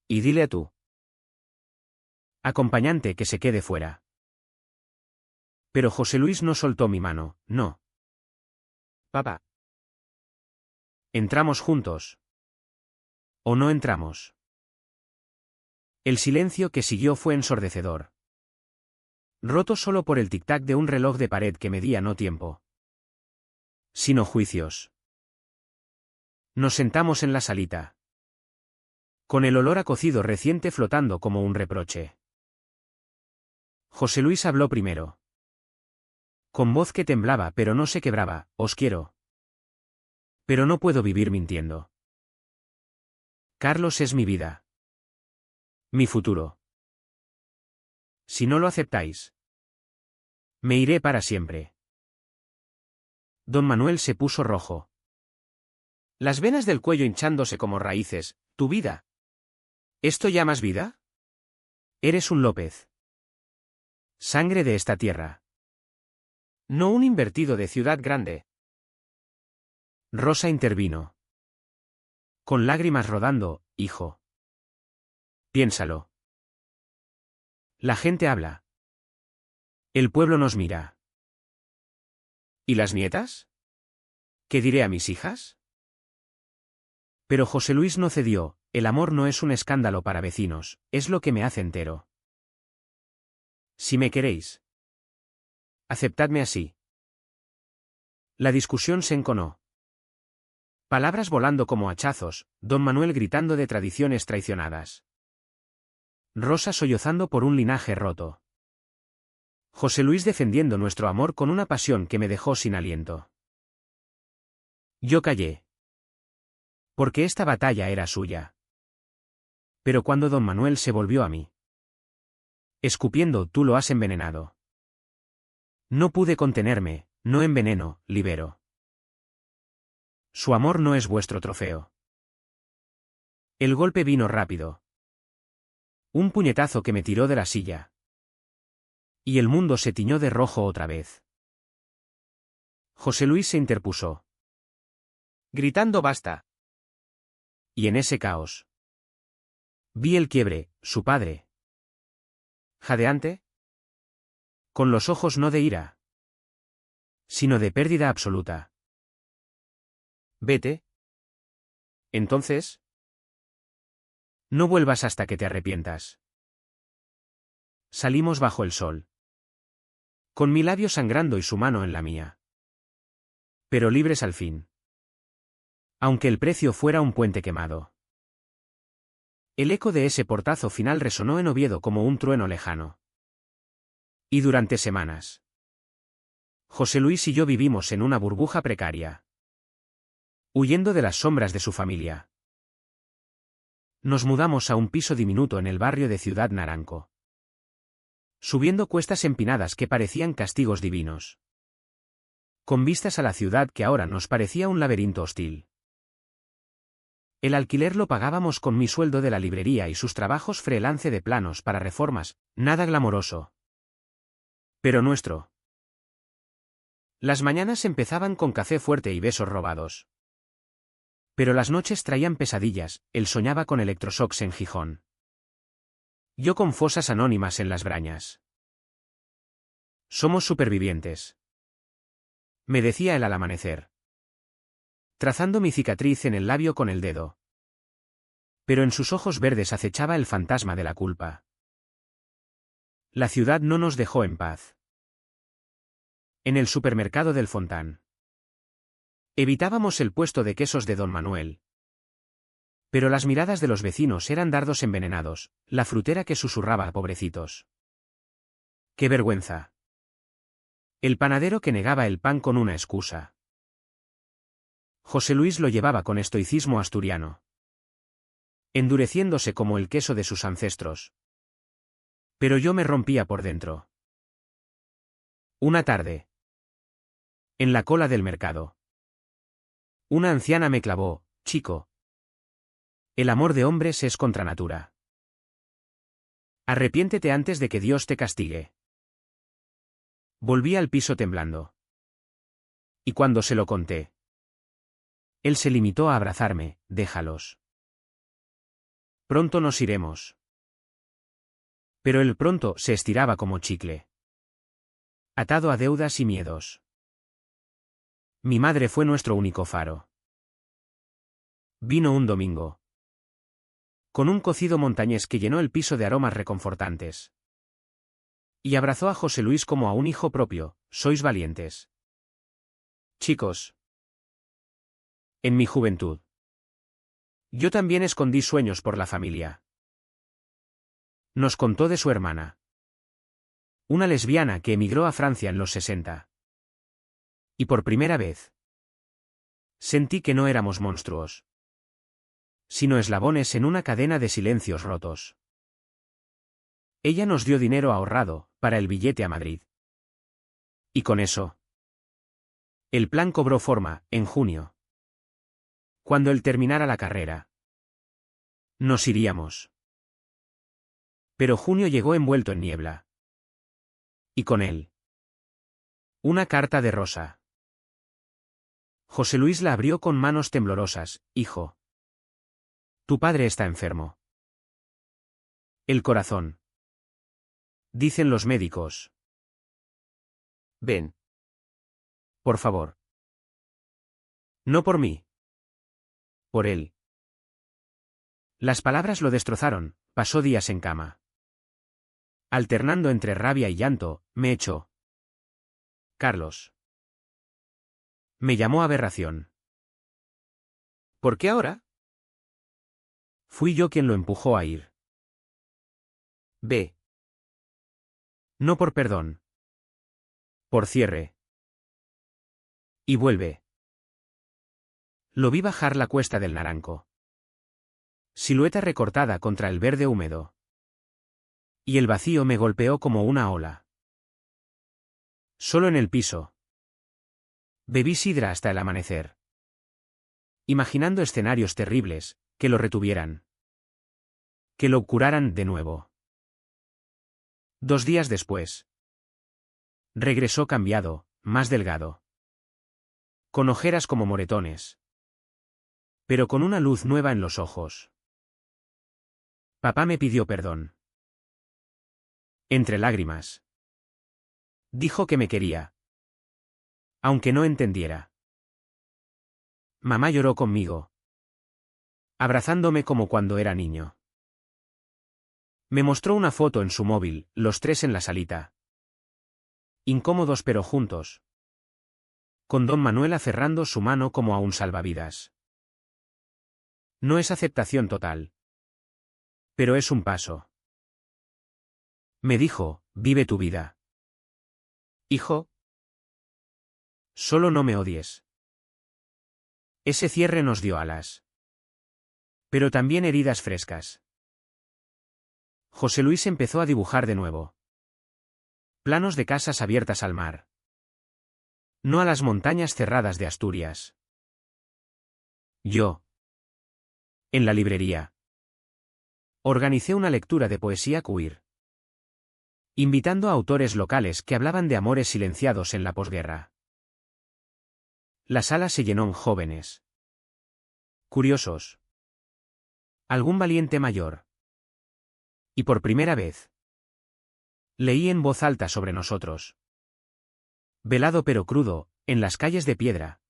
Y dile a tu acompañante que se quede fuera. Pero José Luis no soltó mi mano, no. Papá. ¿Entramos juntos? ¿O no entramos? El silencio que siguió fue ensordecedor, roto solo por el tic-tac de un reloj de pared que medía no tiempo, sino juicios. Nos sentamos en la salita, con el olor a cocido reciente flotando como un reproche. José Luis habló primero, con voz que temblaba pero no se quebraba. Os quiero. Pero no puedo vivir mintiendo. Carlos es mi vida. Mi futuro. Si no lo aceptáis, me iré para siempre. Don Manuel se puso rojo, las venas del cuello hinchándose como raíces. ¿Tu vida? ¿Esto llamas vida? Eres un López. Sangre de esta tierra. No un invertido de ciudad grande. Rosa intervino, con lágrimas rodando. Hijo. Piénsalo. La gente habla. El pueblo nos mira. ¿Y las nietas? ¿Qué diré a mis hijas? Pero José Luis no cedió. El amor no es un escándalo para vecinos, es lo que me hace entero. Si me queréis, aceptadme así. La discusión se enconó. Palabras volando como hachazos, don Manuel gritando de tradiciones traicionadas. Rosa sollozando por un linaje roto. José Luis defendiendo nuestro amor con una pasión que me dejó sin aliento. Yo callé, porque esta batalla era suya. Pero cuando don Manuel se volvió a mí, escupiendo, tú lo has envenenado. No pude contenerme, no enveneno, libero. Su amor no es vuestro trofeo. El golpe vino rápido. Un puñetazo que me tiró de la silla. Y el mundo se tiñó de rojo otra vez. José Luis se interpuso, gritando basta. Y en ese caos vi el quiebre, su padre. Jadeante, con los ojos no de ira, sino de pérdida absoluta. Vete. Entonces, no vuelvas hasta que te arrepientas. Salimos bajo el sol, con mi labio sangrando y su mano en la mía. Pero libres al fin. Aunque el precio fuera un puente quemado. El eco de ese portazo final resonó en Oviedo como un trueno lejano. Y durante semanas, José Luis y yo vivimos en una burbuja precaria, huyendo de las sombras de su familia. Nos mudamos a un piso diminuto en el barrio de Ciudad Naranco, subiendo cuestas empinadas que parecían castigos divinos, con vistas a la ciudad que ahora nos parecía un laberinto hostil. El alquiler lo pagábamos con mi sueldo de la librería y sus trabajos freelance de planos para reformas, nada glamoroso, pero nuestro. Las mañanas empezaban con café fuerte y besos robados. Pero las noches traían pesadillas. Él soñaba con electroshocks en Gijón, yo con fosas anónimas en las Brañas. Somos supervivientes, me decía él al amanecer, trazando mi cicatriz en el labio con el dedo. Pero en sus ojos verdes acechaba el fantasma de la culpa. La ciudad no nos dejó en paz. En el supermercado del Fontán, evitábamos el puesto de quesos de don Manuel, Pero las miradas de los vecinos eran dardos envenenados, la frutera que susurraba a pobrecitos. ¡Qué vergüenza! El panadero que negaba el pan con una excusa. José Luis lo llevaba con estoicismo asturiano, endureciéndose como el queso de sus ancestros. Pero yo me rompía por dentro. Una tarde. En la cola del mercado. Una anciana me clavó: chico. El amor de hombres es contra natura. Arrepiéntete antes de que Dios te castigue. Volví al piso temblando. Y cuando se lo conté, él se limitó a abrazarme: déjalos. Pronto nos iremos. Pero el pronto se estiraba como chicle, atado a deudas y miedos. Mi madre fue nuestro único faro. Vino un domingo, con un cocido montañés que llenó el piso de aromas reconfortantes. Y abrazó a José Luis como a un hijo propio: sois valientes, chicos. En mi juventud, yo también escondí sueños por la familia. Nos contó de su hermana, una lesbiana que emigró a Francia en los 60. Y por primera vez, sentí que no éramos monstruos, sino eslabones en una cadena de silencios rotos. Ella nos dio dinero ahorrado para el billete a Madrid. Y con eso, el plan cobró forma, en junio. Cuando él terminara la carrera, nos iríamos. Pero junio llegó envuelto en niebla. Y con él, una carta de Rosa. José Luis la abrió con manos temblorosas: hijo, tu padre está enfermo. El corazón, dicen los médicos. Ven. Por favor. No por mí. Por él. Las palabras lo destrozaron. Pasó días en cama, alternando entre rabia y llanto. Me echó. Carlos. Me llamó aberración. ¿Por qué ahora? Fui yo quien lo empujó a ir. Ve. No por perdón. Por cierre. Y vuelve. Lo vi bajar la cuesta del Naranco. Silueta recortada contra el verde húmedo. Y el vacío me golpeó como una ola. Solo en el piso. Bebí sidra hasta el amanecer, imaginando escenarios terribles, que lo retuvieran, que lo curaran de nuevo. 2 días después, regresó cambiado, más delgado, con ojeras como moretones, pero con una luz nueva en los ojos. Papá me pidió perdón. Entre lágrimas. Dijo que me quería, aunque no entendiera. Mamá lloró conmigo, abrazándome como cuando era niño. Me mostró una foto en su móvil, los 3 en la salita. Incómodos pero juntos. Con don Manuel aferrando su mano como a un salvavidas. No es aceptación total, pero es un paso. Me dijo: vive tu vida, hijo. Solo no me odies. Ese cierre nos dio alas, pero también heridas frescas. José Luis empezó a dibujar de nuevo. Planos de casas abiertas al mar. No a las montañas cerradas de Asturias. Yo, en la librería, organicé una lectura de poesía queer, invitando a autores locales que hablaban de amores silenciados en la posguerra. La sala se llenó, jóvenes, curiosos, algún valiente mayor. Y por primera vez, leí en voz alta sobre nosotros. Velado pero crudo, en las calles de piedra.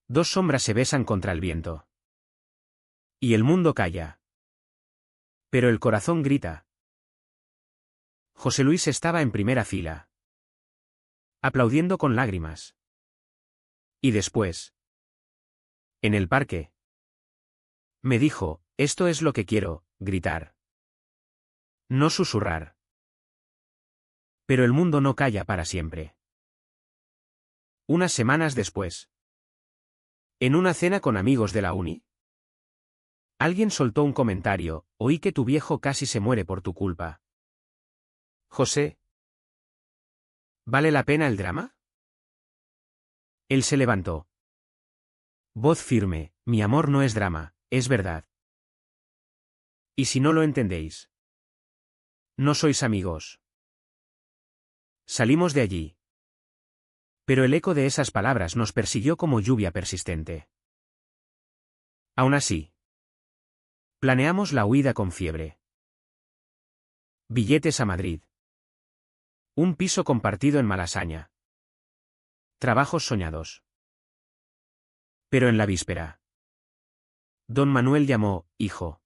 2 sombras se besan contra el viento. Y el mundo calla. Pero el corazón grita. José Luis estaba en primera fila, aplaudiendo con lágrimas. Y después, en el parque, Me dijo, esto es lo que quiero, gritar. No susurrar. Pero el mundo no calla para siempre. Unas semanas después. En una cena con amigos de la uni. Alguien soltó un comentario, oí que tu viejo casi se muere por tu culpa. José, ¿Vale la pena el drama? Él se levantó. Voz firme, mi amor no es drama, es verdad. ¿Y si no lo entendéis? No sois amigos. Salimos de allí. Pero el eco de esas palabras nos persiguió como lluvia persistente. Aún así. Planeamos la huida con fiebre. Billetes a Madrid. Un piso compartido en Malasaña. Trabajos soñados. Pero en la víspera. Don Manuel llamó, hijo.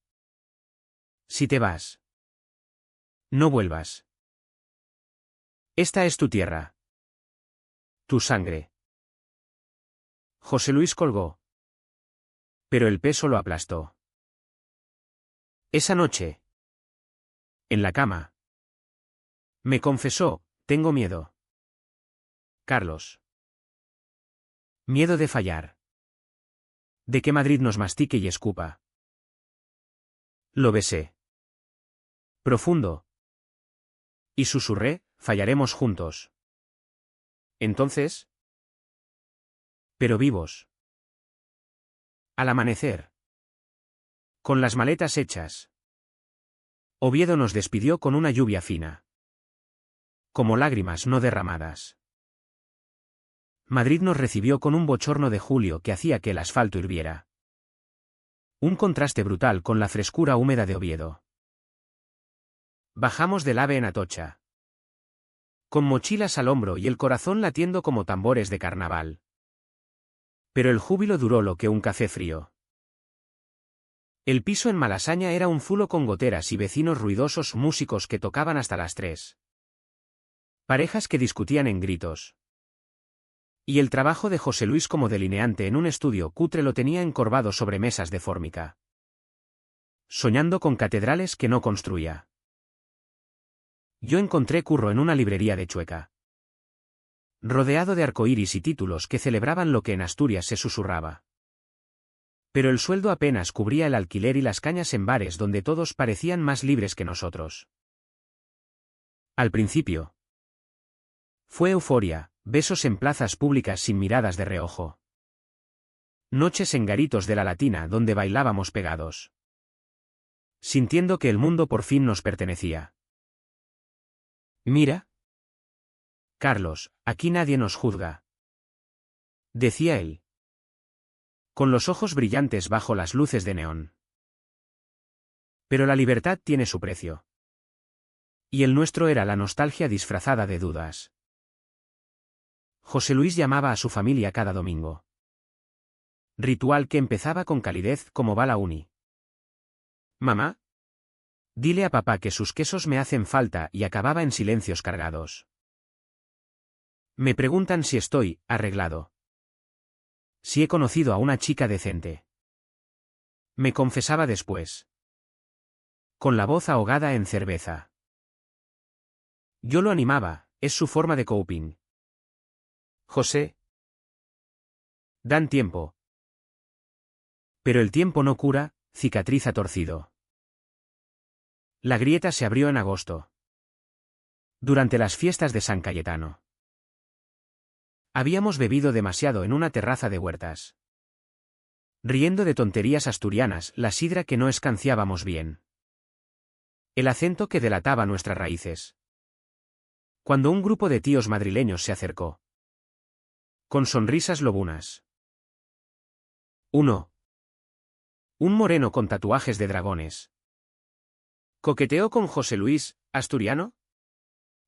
Si te vas. No vuelvas. Esta es tu tierra. Tu sangre. José Luis colgó. Pero el peso lo aplastó. Esa noche. En la cama. Me confesó, tengo miedo. Carlos. Miedo de fallar. De que Madrid nos mastique y escupa. Lo besé. Profundo. Y susurré, fallaremos juntos. Entonces. Pero vivos. Al amanecer. Con las maletas hechas. Oviedo nos despidió con una lluvia fina. Como lágrimas no derramadas. Madrid nos recibió con un bochorno de julio que hacía que el asfalto hirviera. Un contraste brutal con la frescura húmeda de Oviedo. Bajamos del AVE en Atocha. Con mochilas al hombro y el corazón latiendo como tambores de carnaval. Pero el júbilo duró lo que un café frío. El piso en Malasaña era un zulo con goteras y vecinos ruidosos, músicos que tocaban hasta las 3. Parejas que discutían en gritos. Y el trabajo de José Luis como delineante en un estudio cutre lo tenía encorvado sobre mesas de fórmica. Soñando con catedrales que no construía. Yo encontré curro en una librería de Chueca. Rodeado de arcoíris y títulos que celebraban lo que en Asturias se susurraba. Pero el sueldo apenas cubría el alquiler y las cañas en bares donde todos parecían más libres que nosotros. Al principio. Fue euforia, besos en plazas públicas sin miradas de reojo. Noches en garitos de la Latina donde bailábamos pegados. Sintiendo que el mundo por fin nos pertenecía. Mira. Carlos, aquí nadie nos juzga. Decía él. Con los ojos brillantes bajo las luces de neón. Pero la libertad tiene su precio. Y el nuestro era la nostalgia disfrazada de dudas. José Luis llamaba a su familia cada domingo. Ritual que empezaba con calidez como va la uni. Mamá. Dile a papá que sus quesos me hacen falta y acababa en silencios cargados. Me preguntan si estoy arreglado. Si he conocido a una chica decente. Me confesaba después. Con la voz ahogada en cerveza. Yo lo animaba, es su forma de coping. José. Dan tiempo. Pero el tiempo no cura, cicatriza torcido. La grieta se abrió en agosto. Durante las fiestas de San Cayetano. Habíamos bebido demasiado en una terraza de Huertas. Riendo de tonterías asturianas, la sidra que no escanciábamos bien. El acento que delataba nuestras raíces. Cuando un grupo de tíos madrileños se acercó. Con sonrisas lobunas. Uno. Un moreno con tatuajes de dragones. ¿Coqueteó con José Luis, asturiano?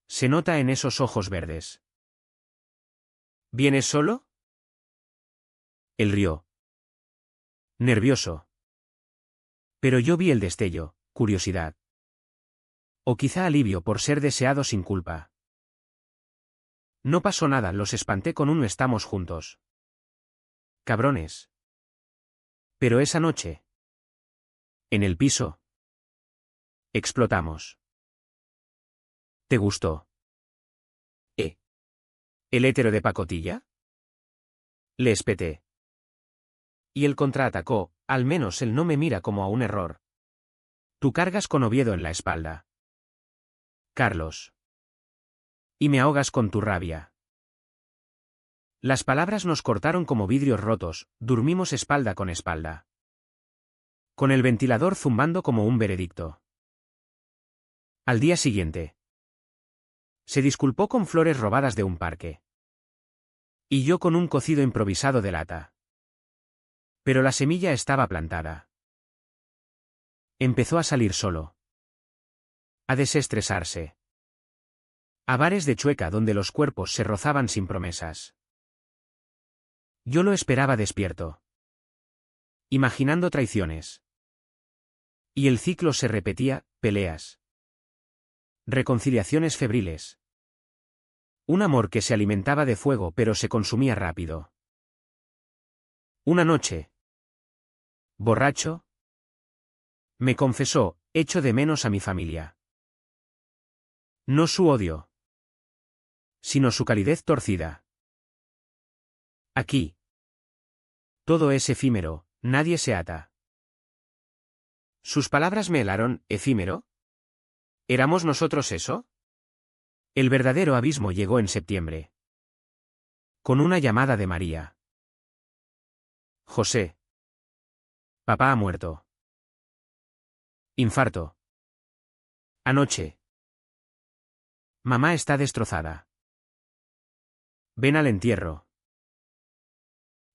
Se nota en esos ojos verdes. ¿Vienes solo? Él rió. Nervioso. Pero yo vi el destello, curiosidad. O quizá alivio por ser deseado sin culpa. No pasó nada, los espanté con un estamos juntos. Cabrones. Pero esa noche. En el piso. Explotamos. ¿Te gustó? ¿El hétero de pacotilla? Le espeté. Y él contraatacó, al menos él no me mira como a un error. Tú cargas con Oviedo en la espalda. Carlos. Y me ahogas con tu rabia. Las palabras nos cortaron como vidrios rotos, durmimos espalda con espalda. Con el ventilador zumbando como un veredicto. Al día siguiente. Se disculpó con flores robadas de un parque. Y yo con un cocido improvisado de lata. Pero la semilla estaba plantada. Empezó a salir solo. A desestresarse. A bares de Chueca donde los cuerpos se rozaban sin promesas. Yo lo esperaba despierto. Imaginando traiciones. Y el ciclo se repetía, peleas. Reconciliaciones febriles. Un amor que se alimentaba de fuego pero se consumía rápido. Una noche. Borracho. Me confesó, echo de menos a mi familia. No su odio. Sino su calidez torcida. Aquí. Todo es efímero, nadie se ata. Sus palabras me helaron, ¿efímero? ¿Éramos nosotros eso? El verdadero abismo llegó en septiembre. Con una llamada de María. José. Papá ha muerto. Infarto. Anoche. Mamá está destrozada. Ven al entierro.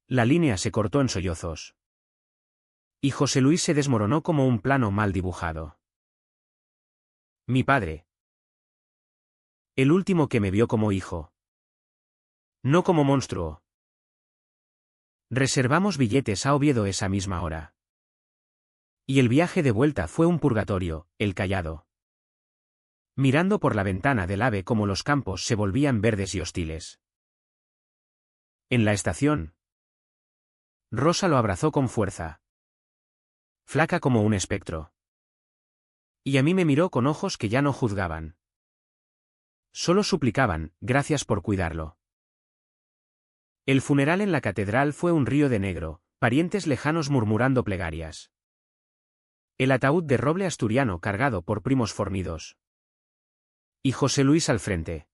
La línea se cortó en sollozos. Y José Luis se desmoronó como un plano mal dibujado. Mi padre. El último que me vio como hijo. No como monstruo. Reservamos billetes a Oviedo esa misma hora. Y el viaje de vuelta fue un purgatorio, el Callado. Mirando por la ventana del AVE como los campos se volvían verdes y hostiles. En la estación. Rosa lo abrazó con fuerza. Flaca como un espectro. Y a mí me miró con ojos que ya no juzgaban. Solo suplicaban, gracias por cuidarlo. El funeral en la catedral fue un río de negro, parientes lejanos murmurando plegarias. El ataúd de roble asturiano cargado por primos fornidos. Y José Luis al frente.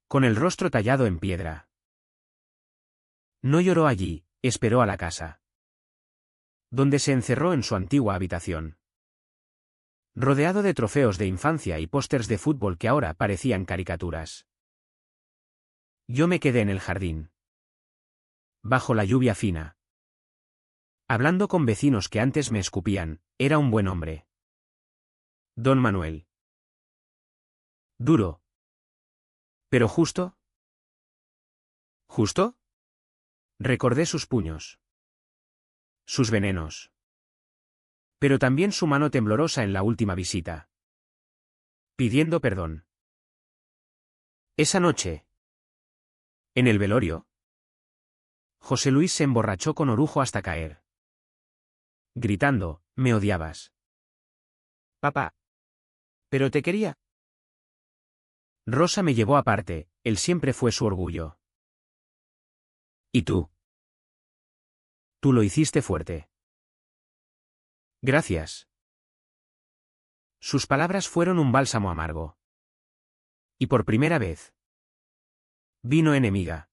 Con el rostro tallado en piedra. No lloró allí, esperó a la casa. Donde se encerró en su antigua habitación. Rodeado de trofeos de infancia y pósters de fútbol que ahora parecían caricaturas. Yo me quedé en el jardín. Bajo la lluvia fina. Hablando con vecinos que antes me escupían, era un buen hombre. Don Manuel. Duro. ¿Pero justo? ¿Justo? Recordé sus puños. Sus venenos. Pero también su mano temblorosa en la última visita. Pidiendo perdón. Esa noche. En el velorio. José Luis se emborrachó con orujo hasta caer. Gritando, me odiabas. Papá. Pero te quería. Rosa me llevó aparte, él siempre fue su orgullo. ¿Y tú? Tú lo hiciste fuerte. Gracias. Sus palabras fueron un bálsamo amargo. Y por primera vez. Vino enemiga.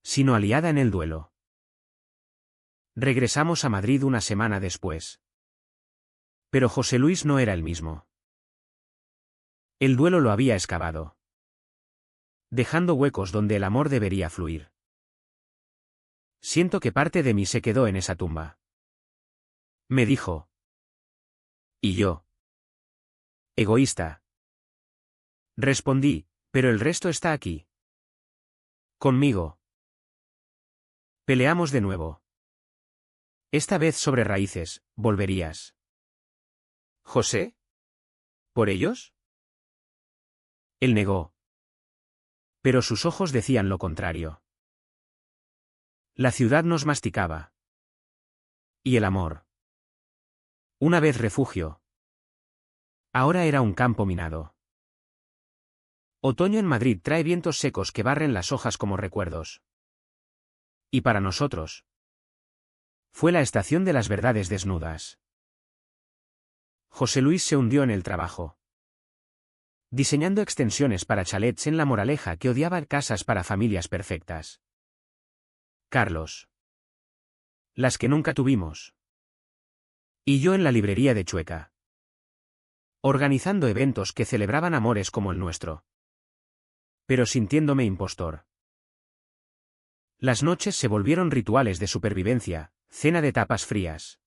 Sino aliada en el duelo. Regresamos a Madrid una semana después. Pero José Luis no era el mismo. El duelo lo había excavado. Dejando huecos donde el amor debería fluir. Siento que parte de mí se quedó en esa tumba. Me dijo. ¿Y yo? Egoísta. Respondí, pero el resto está aquí. Conmigo. Peleamos de nuevo. Esta vez sobre raíces, volverías. ¿José? ¿Por ellos? Él negó. Pero sus ojos decían lo contrario. La ciudad nos masticaba. Y el amor. Una vez refugio. Ahora era un campo minado. Otoño en Madrid trae vientos secos que barren las hojas como recuerdos. Y para nosotros. Fue la estación de las verdades desnudas. José Luis se hundió en el trabajo. Diseñando extensiones para chalets en La Moraleja que odiaba casas para familias perfectas. Carlos. Las que nunca tuvimos. Y yo en la librería de Chueca. Organizando eventos que celebraban amores como el nuestro. Pero sintiéndome impostor. Las noches se volvieron rituales de supervivencia, cena de tapas frías.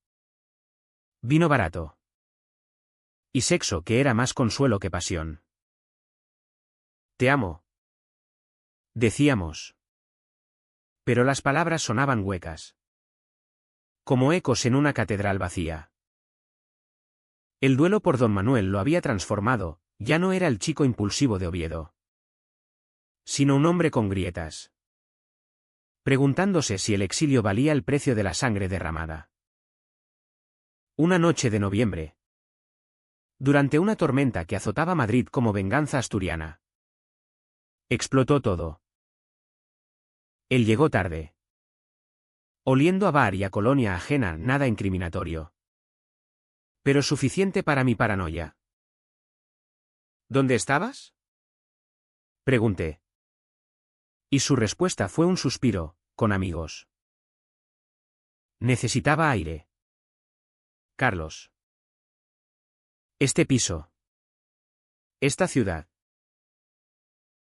Vino barato. Y sexo que era más consuelo que pasión. Te amo. Decíamos. Pero las palabras sonaban huecas. Como ecos en una catedral vacía. El duelo por don Manuel lo había transformado, ya no era el chico impulsivo de Oviedo. Sino un hombre con grietas. Preguntándose si el exilio valía el precio de la sangre derramada. Una noche de noviembre. Durante una tormenta que azotaba Madrid como venganza asturiana. Explotó todo. Él llegó tarde. Oliendo a bar y a colonia ajena, nada incriminatorio. Pero suficiente para mi paranoia. ¿Dónde estabas? Pregunté. Y su respuesta fue un suspiro, con amigos. Necesitaba aire. Carlos. Este piso. Esta ciudad.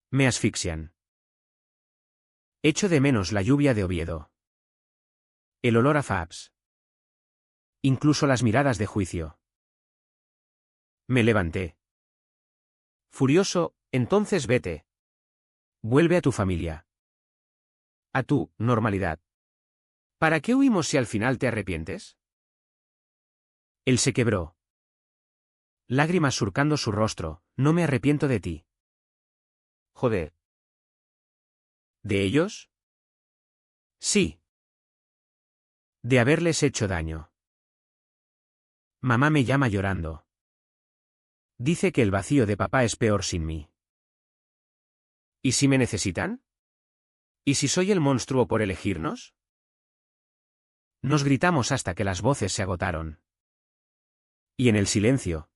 Me asfixian. Echo de menos la lluvia de Oviedo. El olor a Fabs. Incluso las miradas de juicio. Me levanté. Furioso, entonces vete. Vuelve a tu familia. A tu normalidad. ¿Para qué huimos si al final te arrepientes? Él se quebró. Lágrimas surcando su rostro, no me arrepiento de ti. Joder. ¿De ellos? Sí. De haberles hecho daño. Mamá me llama llorando. Dice que el vacío de papá es peor sin mí. ¿Y si me necesitan? ¿Y si soy el monstruo por elegirnos? Nos gritamos hasta que las voces se agotaron. Y en el silencio.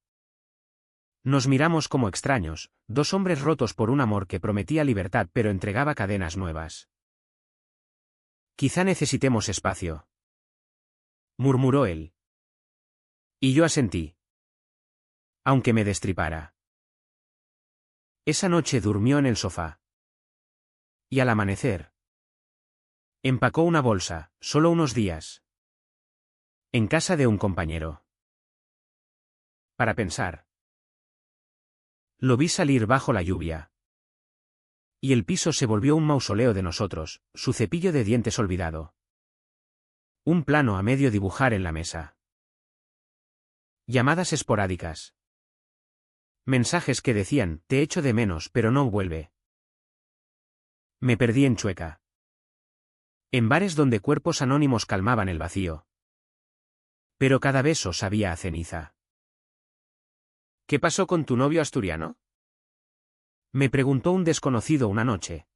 Nos miramos como extraños, dos hombres rotos por un amor que prometía libertad pero entregaba cadenas nuevas. Quizá necesitemos espacio. Murmuró él. Y yo asentí. Aunque me destripara. Esa noche durmió en el sofá. Y al amanecer. Empacó una bolsa, solo unos días. En casa de un compañero. Para pensar. Lo vi salir bajo la lluvia. Y el piso se volvió un mausoleo de nosotros, su cepillo de dientes olvidado. Un plano a medio dibujar en la mesa. Llamadas esporádicas. Mensajes que decían, te echo de menos pero no vuelve. Me perdí en Chueca. En bares donde cuerpos anónimos calmaban el vacío. Pero cada beso sabía a ceniza. ¿Qué pasó con tu novio asturiano? Me preguntó un desconocido una noche.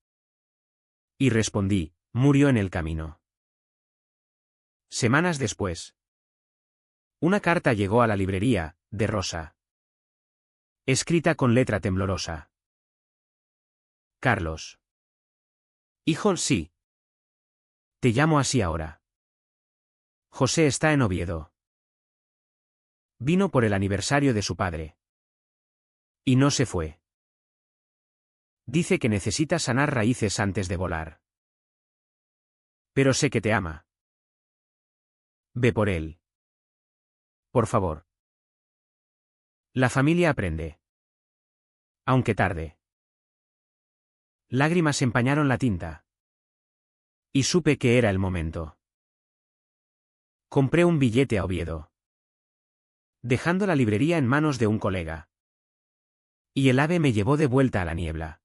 Y respondí, murió en el camino. Semanas después. Una carta llegó a la librería, de Rosa. Escrita con letra temblorosa. Carlos. Hijo, sí. Te llamo así ahora. José está en Oviedo. Vino por el aniversario de su padre. Y no se fue. Dice que necesita sanar raíces antes de volar. Pero sé que te ama. Ve por él. Por favor. La familia aprende. Aunque tarde. Lágrimas empañaron la tinta. Y supe que era el momento. Compré un billete a Oviedo. Dejando la librería en manos de un colega. Y el ave me llevó de vuelta a la niebla.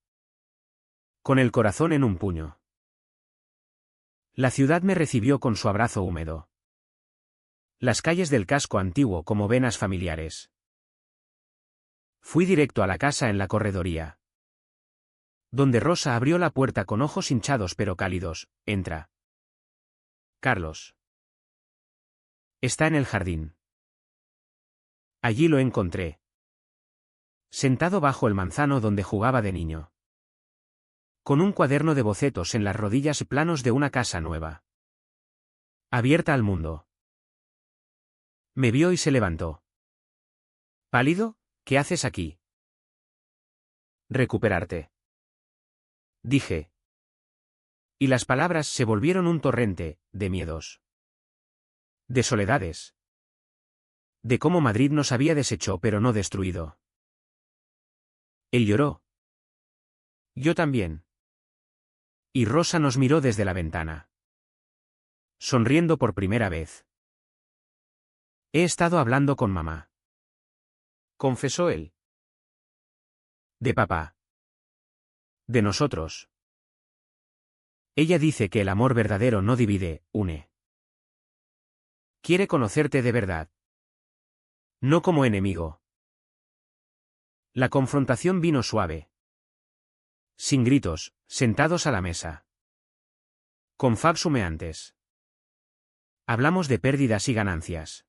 Con el corazón en un puño. La ciudad me recibió con su abrazo húmedo. Las calles del casco antiguo como venas familiares. Fui directo a la casa en la corredoría. Donde Rosa abrió la puerta con ojos hinchados pero cálidos. Entra. Carlos. Está en el jardín. Allí lo encontré. Sentado bajo el manzano donde jugaba de niño. Con un cuaderno de bocetos en las rodillas y planos de una casa nueva. Abierta al mundo. Me vio y se levantó. ¿Pálido? ¿Qué haces aquí? Recuperarte. Dije. Y las palabras se volvieron un torrente, de miedos. De soledades. De cómo Madrid nos había deshecho pero no destruido. Él lloró. Yo también. Y Rosa nos miró desde la ventana. Sonriendo por primera vez. He estado hablando con mamá. Confesó él. De papá. De nosotros. Ella dice que el amor verdadero no divide, une. Quiere conocerte de verdad. No como enemigo. La confrontación vino suave. Sin gritos, sentados a la mesa. Con fags humeantes. Hablamos de pérdidas y ganancias.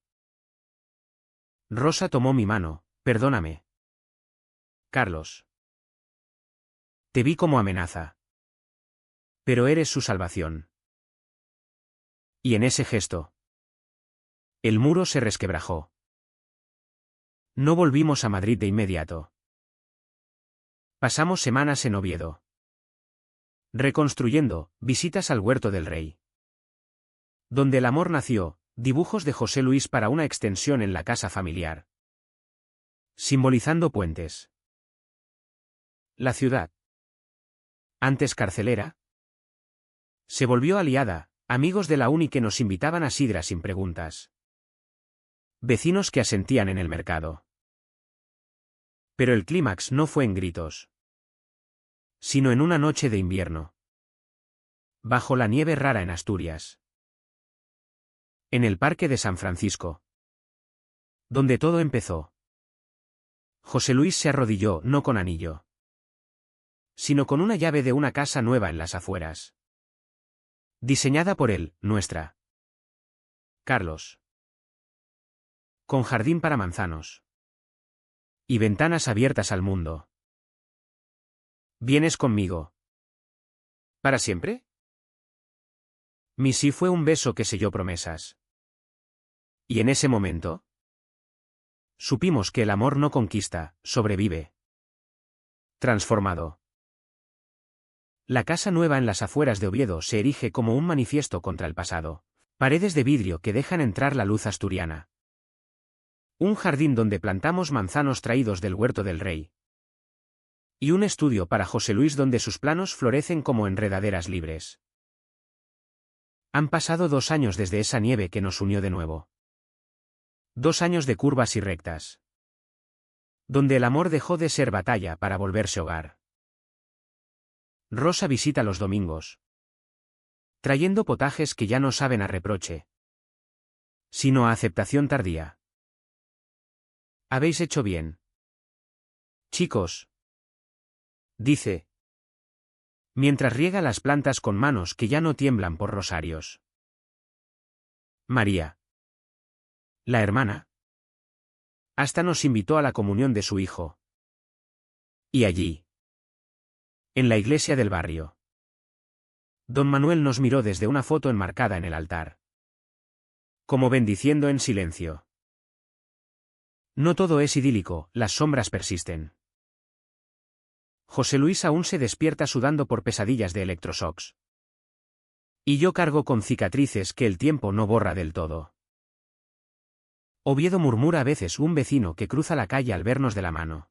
Rosa tomó mi mano. Perdóname. Carlos. Te vi como amenaza. Pero eres su salvación. Y en ese gesto. El muro se resquebrajó. No volvimos a Madrid de inmediato. Pasamos semanas en Oviedo. Reconstruyendo, visitas al Huerto del Rey. Donde el amor nació, dibujos de José Luis para una extensión en la casa familiar. Simbolizando puentes. La ciudad. Antes carcelera. Se volvió aliada, amigos de la uni que nos invitaban a sidra sin preguntas. Vecinos que asentían en el mercado. Pero el clímax no fue en gritos. Sino en una noche de invierno. Bajo la nieve rara en Asturias. En el Parque de San Francisco. Donde todo empezó. José Luis se arrodilló no con anillo. Sino con una llave de una casa nueva en las afueras. Diseñada por él, nuestra. Carlos. Con jardín para manzanos. Y ventanas abiertas al mundo. ¿Vienes conmigo? ¿Para siempre? Mi sí fue un beso que selló promesas. Y en ese momento, supimos que el amor no conquista, sobrevive. Transformado. La casa nueva en las afueras de Oviedo se erige como un manifiesto contra el pasado. Paredes de vidrio que dejan entrar la luz asturiana. Un jardín donde plantamos manzanos traídos del Huerto del Rey. Y un estudio para José Luis donde sus planos florecen como enredaderas libres. Han pasado 2 años desde esa nieve que nos unió de nuevo. 2 años de curvas y rectas. Donde el amor dejó de ser batalla para volverse hogar. Rosa visita los domingos. Trayendo potajes que ya no saben a reproche. Sino a aceptación tardía. Habéis hecho bien. Chicos. Dice. Mientras riega las plantas con manos que ya no tiemblan por rosarios. María. La hermana. Hasta nos invitó a la comunión de su hijo. Y allí. En la iglesia del barrio. Don Manuel nos miró desde una foto enmarcada en el altar. Como bendiciendo en silencio. No todo es idílico, las sombras persisten. José Luis aún se despierta sudando por pesadillas de electroshocks. Y yo cargo con cicatrices que el tiempo no borra del todo. Oviedo murmura a veces un vecino que cruza la calle al vernos de la mano.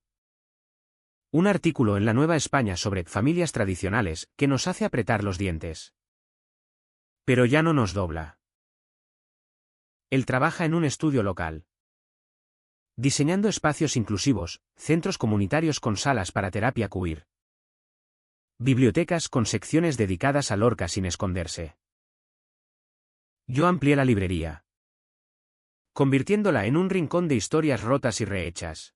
Un artículo en la Nueva España sobre familias tradicionales que nos hace apretar los dientes. Pero ya no nos dobla. Él trabaja en un estudio local. Diseñando espacios inclusivos, centros comunitarios con salas para terapia queer. Bibliotecas con secciones dedicadas a Lorca sin esconderse. Yo amplié la librería. convirtiéndola en un rincón de historias rotas y rehechas,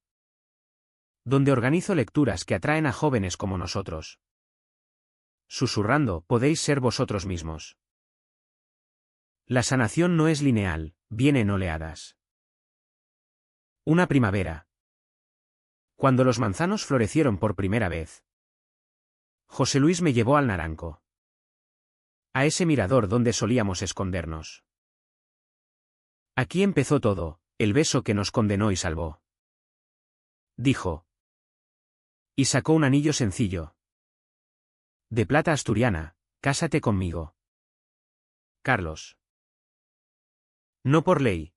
donde organizo lecturas que atraen a jóvenes como nosotros. Susurrando, podéis ser vosotros mismos. La sanación no es lineal, viene en oleadas. Una primavera. Cuando los manzanos florecieron por primera vez, José Luis me llevó al Naranco, a ese mirador donde solíamos escondernos. Aquí empezó todo, el beso que nos condenó y salvó. Dijo. Y sacó un anillo sencillo. De plata asturiana, cásate conmigo. Carlos. No por ley.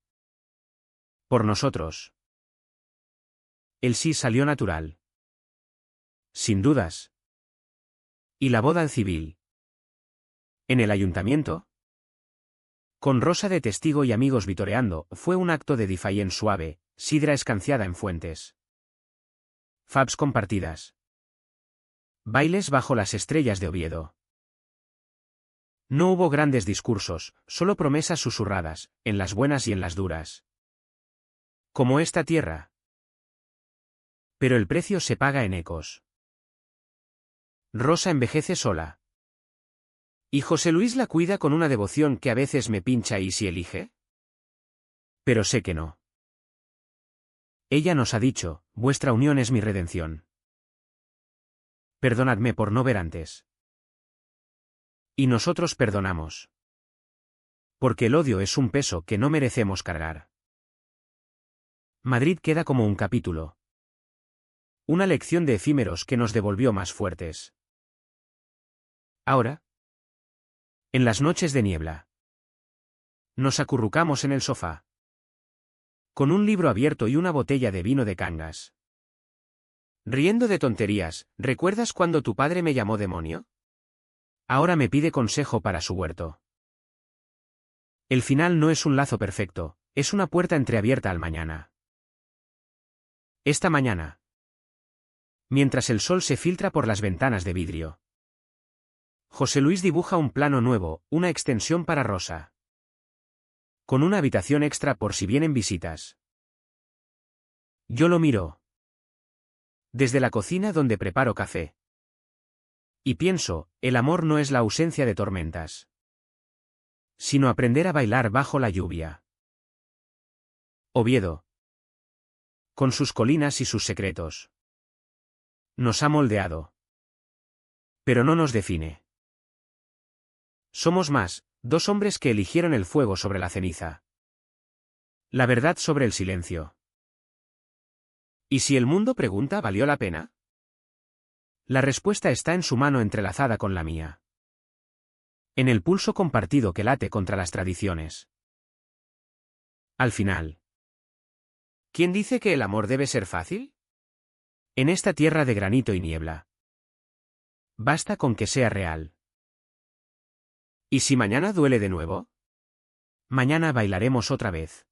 Por nosotros. El sí salió natural. Sin dudas. ¿Y la boda civil? ¿En el ayuntamiento? Con Rosa de testigo y amigos vitoreando, fue un acto de difayen suave, sidra escanciada en fuentes. Fabs compartidas. Bailes bajo las estrellas de Oviedo. No hubo grandes discursos, solo promesas susurradas, en las buenas y en las duras. Como esta tierra. Pero el precio se paga en ecos. Rosa envejece sola. Y José Luis la cuida con una devoción que a veces me pincha y si elige. Pero sé que no. Ella nos ha dicho, vuestra unión es mi redención. Perdonadme por no ver antes. Y nosotros perdonamos. Porque el odio es un peso que no merecemos cargar. Madrid queda como un capítulo. Una lección de efímeros que nos devolvió más fuertes. Ahora. En las noches de niebla. Nos acurrucamos en el sofá. Con un libro abierto y una botella de vino de Cangas. Riendo de tonterías, ¿recuerdas cuando tu padre me llamó demonio? Ahora me pide consejo para su huerto. El final no es un lazo perfecto, es una puerta entreabierta al mañana. Esta mañana. Mientras el sol se filtra por las ventanas de vidrio. José Luis dibuja un plano nuevo, una extensión para Rosa. Con una habitación extra por si vienen visitas. Yo lo miro. Desde la cocina donde preparo café. Y pienso, el amor no es la ausencia de tormentas. Sino aprender a bailar bajo la lluvia. Oviedo. Con sus colinas y sus secretos. Nos ha moldeado. Pero no nos define. Somos más, dos hombres que eligieron el fuego sobre la ceniza. La verdad sobre el silencio. ¿Y si el mundo pregunta, ¿valió la pena? La respuesta está en su mano entrelazada con la mía. En el pulso compartido que late contra las tradiciones. Al final. ¿Quién dice que el amor debe ser fácil? En esta tierra de granito y niebla. Basta con que sea real. ¿Y si mañana duele de nuevo? Mañana bailaremos otra vez.